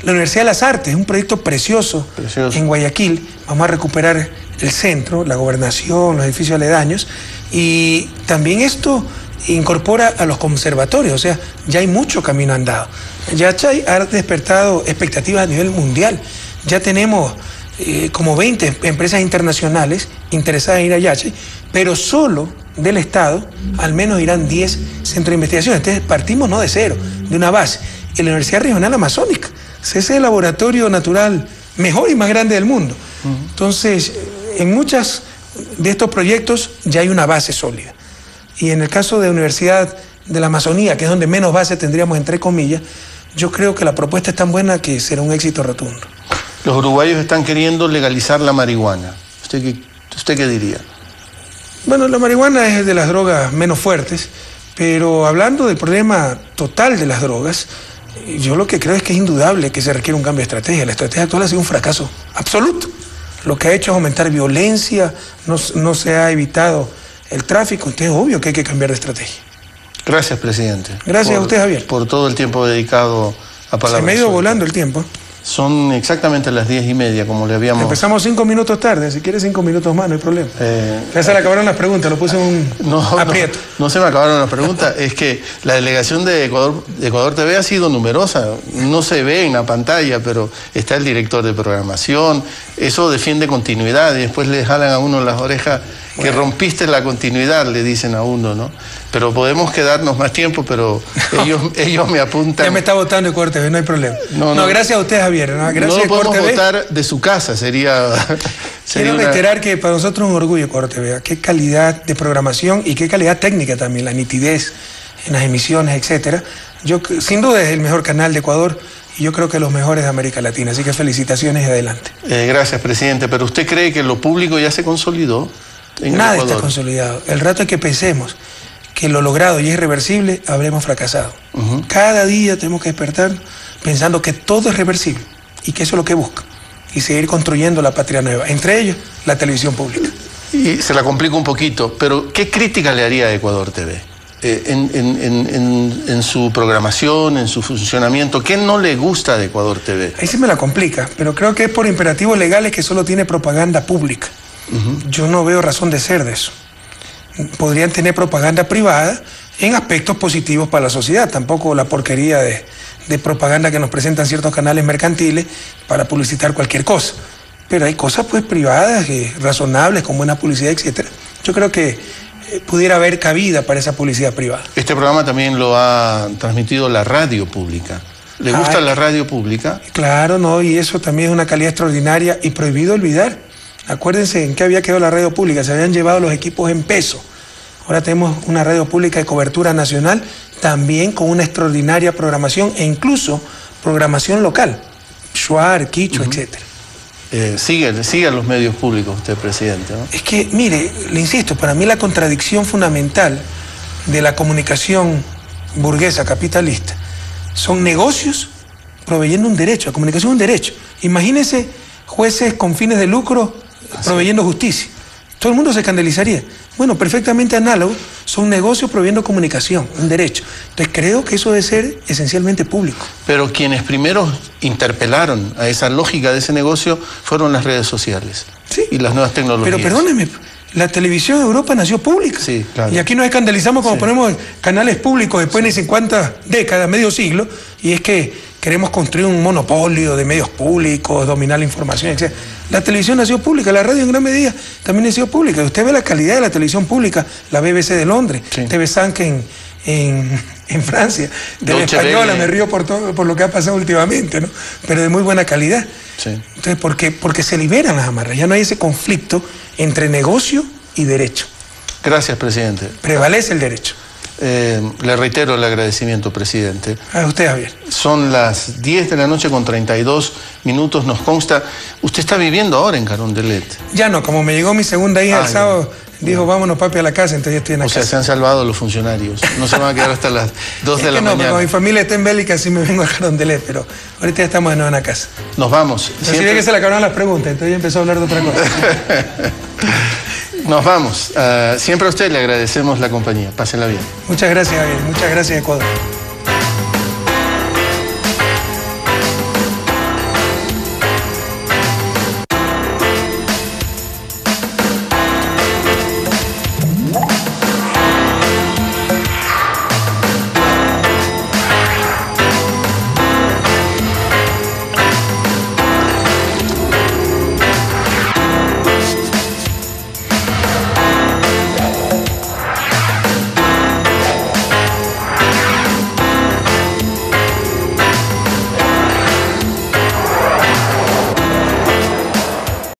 La Universidad de las Artes es un proyecto precioso en Guayaquil. Vamos a recuperar el centro, la gobernación, los edificios aledaños. Y también esto incorpora a los conservatorios, o sea, ya hay mucho camino andado. Yachay ha despertado expectativas a nivel mundial. Ya tenemos como 20 empresas internacionales interesadas en ir a Yachay, pero solo del Estado al menos irán 10 centros de investigación. Entonces partimos no de cero, de una base. Y la Universidad Regional Amazónica, ese es el laboratorio natural mejor y más grande del mundo. Entonces, en muchos de estos proyectos ya hay una base sólida. Y en el caso de la Universidad de la Amazonía, que es donde menos base tendríamos, entre comillas, yo creo que la propuesta es tan buena que será un éxito rotundo. Los uruguayos están queriendo legalizar la marihuana. ¿Usted qué diría? Bueno, la marihuana es de las drogas menos fuertes, pero hablando del problema total de las drogas, yo lo que creo es que es indudable que se requiere un cambio de estrategia. La estrategia actual ha sido un fracaso absoluto. Lo que ha hecho es aumentar violencia, no se ha evitado el tráfico, entonces es obvio que hay que cambiar de estrategia. Gracias, presidente. Gracias a usted, Javier. Por todo el tiempo dedicado a Palabras Se me ha ido Sueltas. volando el tiempo. Son exactamente las 10:30, como le habíamos... Empezamos 5 minutos tarde, si quieres 5 minutos más, no hay problema. Ya se le acabaron las preguntas, lo puse en un aprieto. No se me acabaron las preguntas, es que la delegación de Ecuador TV ha sido numerosa, no se ve en la pantalla, pero está el director de programación, eso defiende continuidad y después le jalan a uno las orejas que rompiste la continuidad, le dicen a uno, ¿no? Pero podemos quedarnos más tiempo, pero ellos me apuntan... Ya me está votando Ecuador TV, no hay problema. No, gracias a usted, Javier. Gracias no lo Ecuador podemos TV. Votar de su casa, sería Quiero reiterar que para nosotros es un orgullo Ecuador TV. Qué calidad de programación y qué calidad técnica también, la nitidez en las emisiones, etcétera. Yo, sin duda, es el mejor canal de Ecuador y yo creo que los mejores de América Latina. Así que felicitaciones y adelante. Gracias, presidente. Pero ¿usted cree que lo público ya se consolidó en Nada Ecuador? Está consolidado. El rato es que pensemos que lo logrado y es irreversible, habremos fracasado. Cada día tenemos que despertar pensando que todo es reversible y que eso es lo que busca. Y seguir construyendo la patria nueva, entre ellos la televisión pública. Y se la complico un poquito, pero ¿qué crítica le haría a Ecuador TV? En su programación, en su funcionamiento, ¿qué no le gusta de Ecuador TV? Ahí sí me la complica, pero creo que es por imperativos legales que solo tiene propaganda pública. Yo no veo razón de ser de eso. Podrían tener propaganda privada en aspectos positivos para la sociedad, tampoco la porquería de propaganda que nos presentan ciertos canales mercantiles para publicitar cualquier cosa. Pero hay cosas pues privadas, razonables, con buena publicidad, etcétera. Yo creo que pudiera haber cabida para esa publicidad privada. Este programa también lo ha transmitido la radio pública. ¿Le gusta la radio pública? Claro, no, y eso también es una calidad extraordinaria y prohibido olvidar. Acuérdense en qué había quedado la radio pública, se habían llevado los equipos en peso. Ahora tenemos una radio pública de cobertura nacional, también con una extraordinaria programación e incluso programación local, Shuar, Quicho, etcétera. Sigue a los medios públicos usted, presidente, ¿no? Es que, mire, le insisto, para mí la contradicción fundamental de la comunicación burguesa, capitalista, son negocios proveyendo un derecho. La comunicación es un derecho. Imagínense jueces con fines de lucro proveyendo justicia. Todo el mundo se escandalizaría. Bueno, perfectamente análogo, son negocios proveyendo comunicación, un derecho. Entonces creo que eso debe ser esencialmente público. Pero quienes primero interpelaron a esa lógica de ese negocio fueron las redes sociales, sí, y las nuevas tecnologías. Pero perdóneme, la televisión en Europa nació pública. Sí, claro. Y aquí nos escandalizamos cuando ponemos canales públicos después de 50 décadas, medio siglo, y es que queremos construir un monopolio de medios públicos, dominar la información, etc. La televisión nació pública, la radio en gran medida también nació pública. Usted ve la calidad de la televisión pública, la BBC de Londres, TV5 en Francia, de la española, me río por lo que ha pasado últimamente, ¿no? Pero de muy buena calidad. Sí. Entonces, porque se liberan las amarras, ya no hay ese conflicto entre negocio y derecho. Gracias, presidente. Prevalece el derecho. Le reitero el agradecimiento, presidente. A usted, Javier. Son las 10 de la noche con 32 minutos, nos consta. Usted está viviendo ahora en Carondelet. Ya no, como me llegó mi segunda hija el sábado, dijo, vámonos papi a la casa, entonces ya estoy en la casa. O sea, se han salvado los funcionarios. No se van a quedar hasta las 2 de la mañana. No, como mi familia está en Bélica, sí me vengo a Carondelet, pero ahorita ya estamos de nuevo en la casa. Nos vamos. Así ve que se le acabaron las preguntas, entonces ya empezó a hablar de otra cosa. Nos vamos. Siempre a usted le agradecemos la compañía. Pásenla bien. Muchas gracias, Javier. Muchas gracias, Ecuador.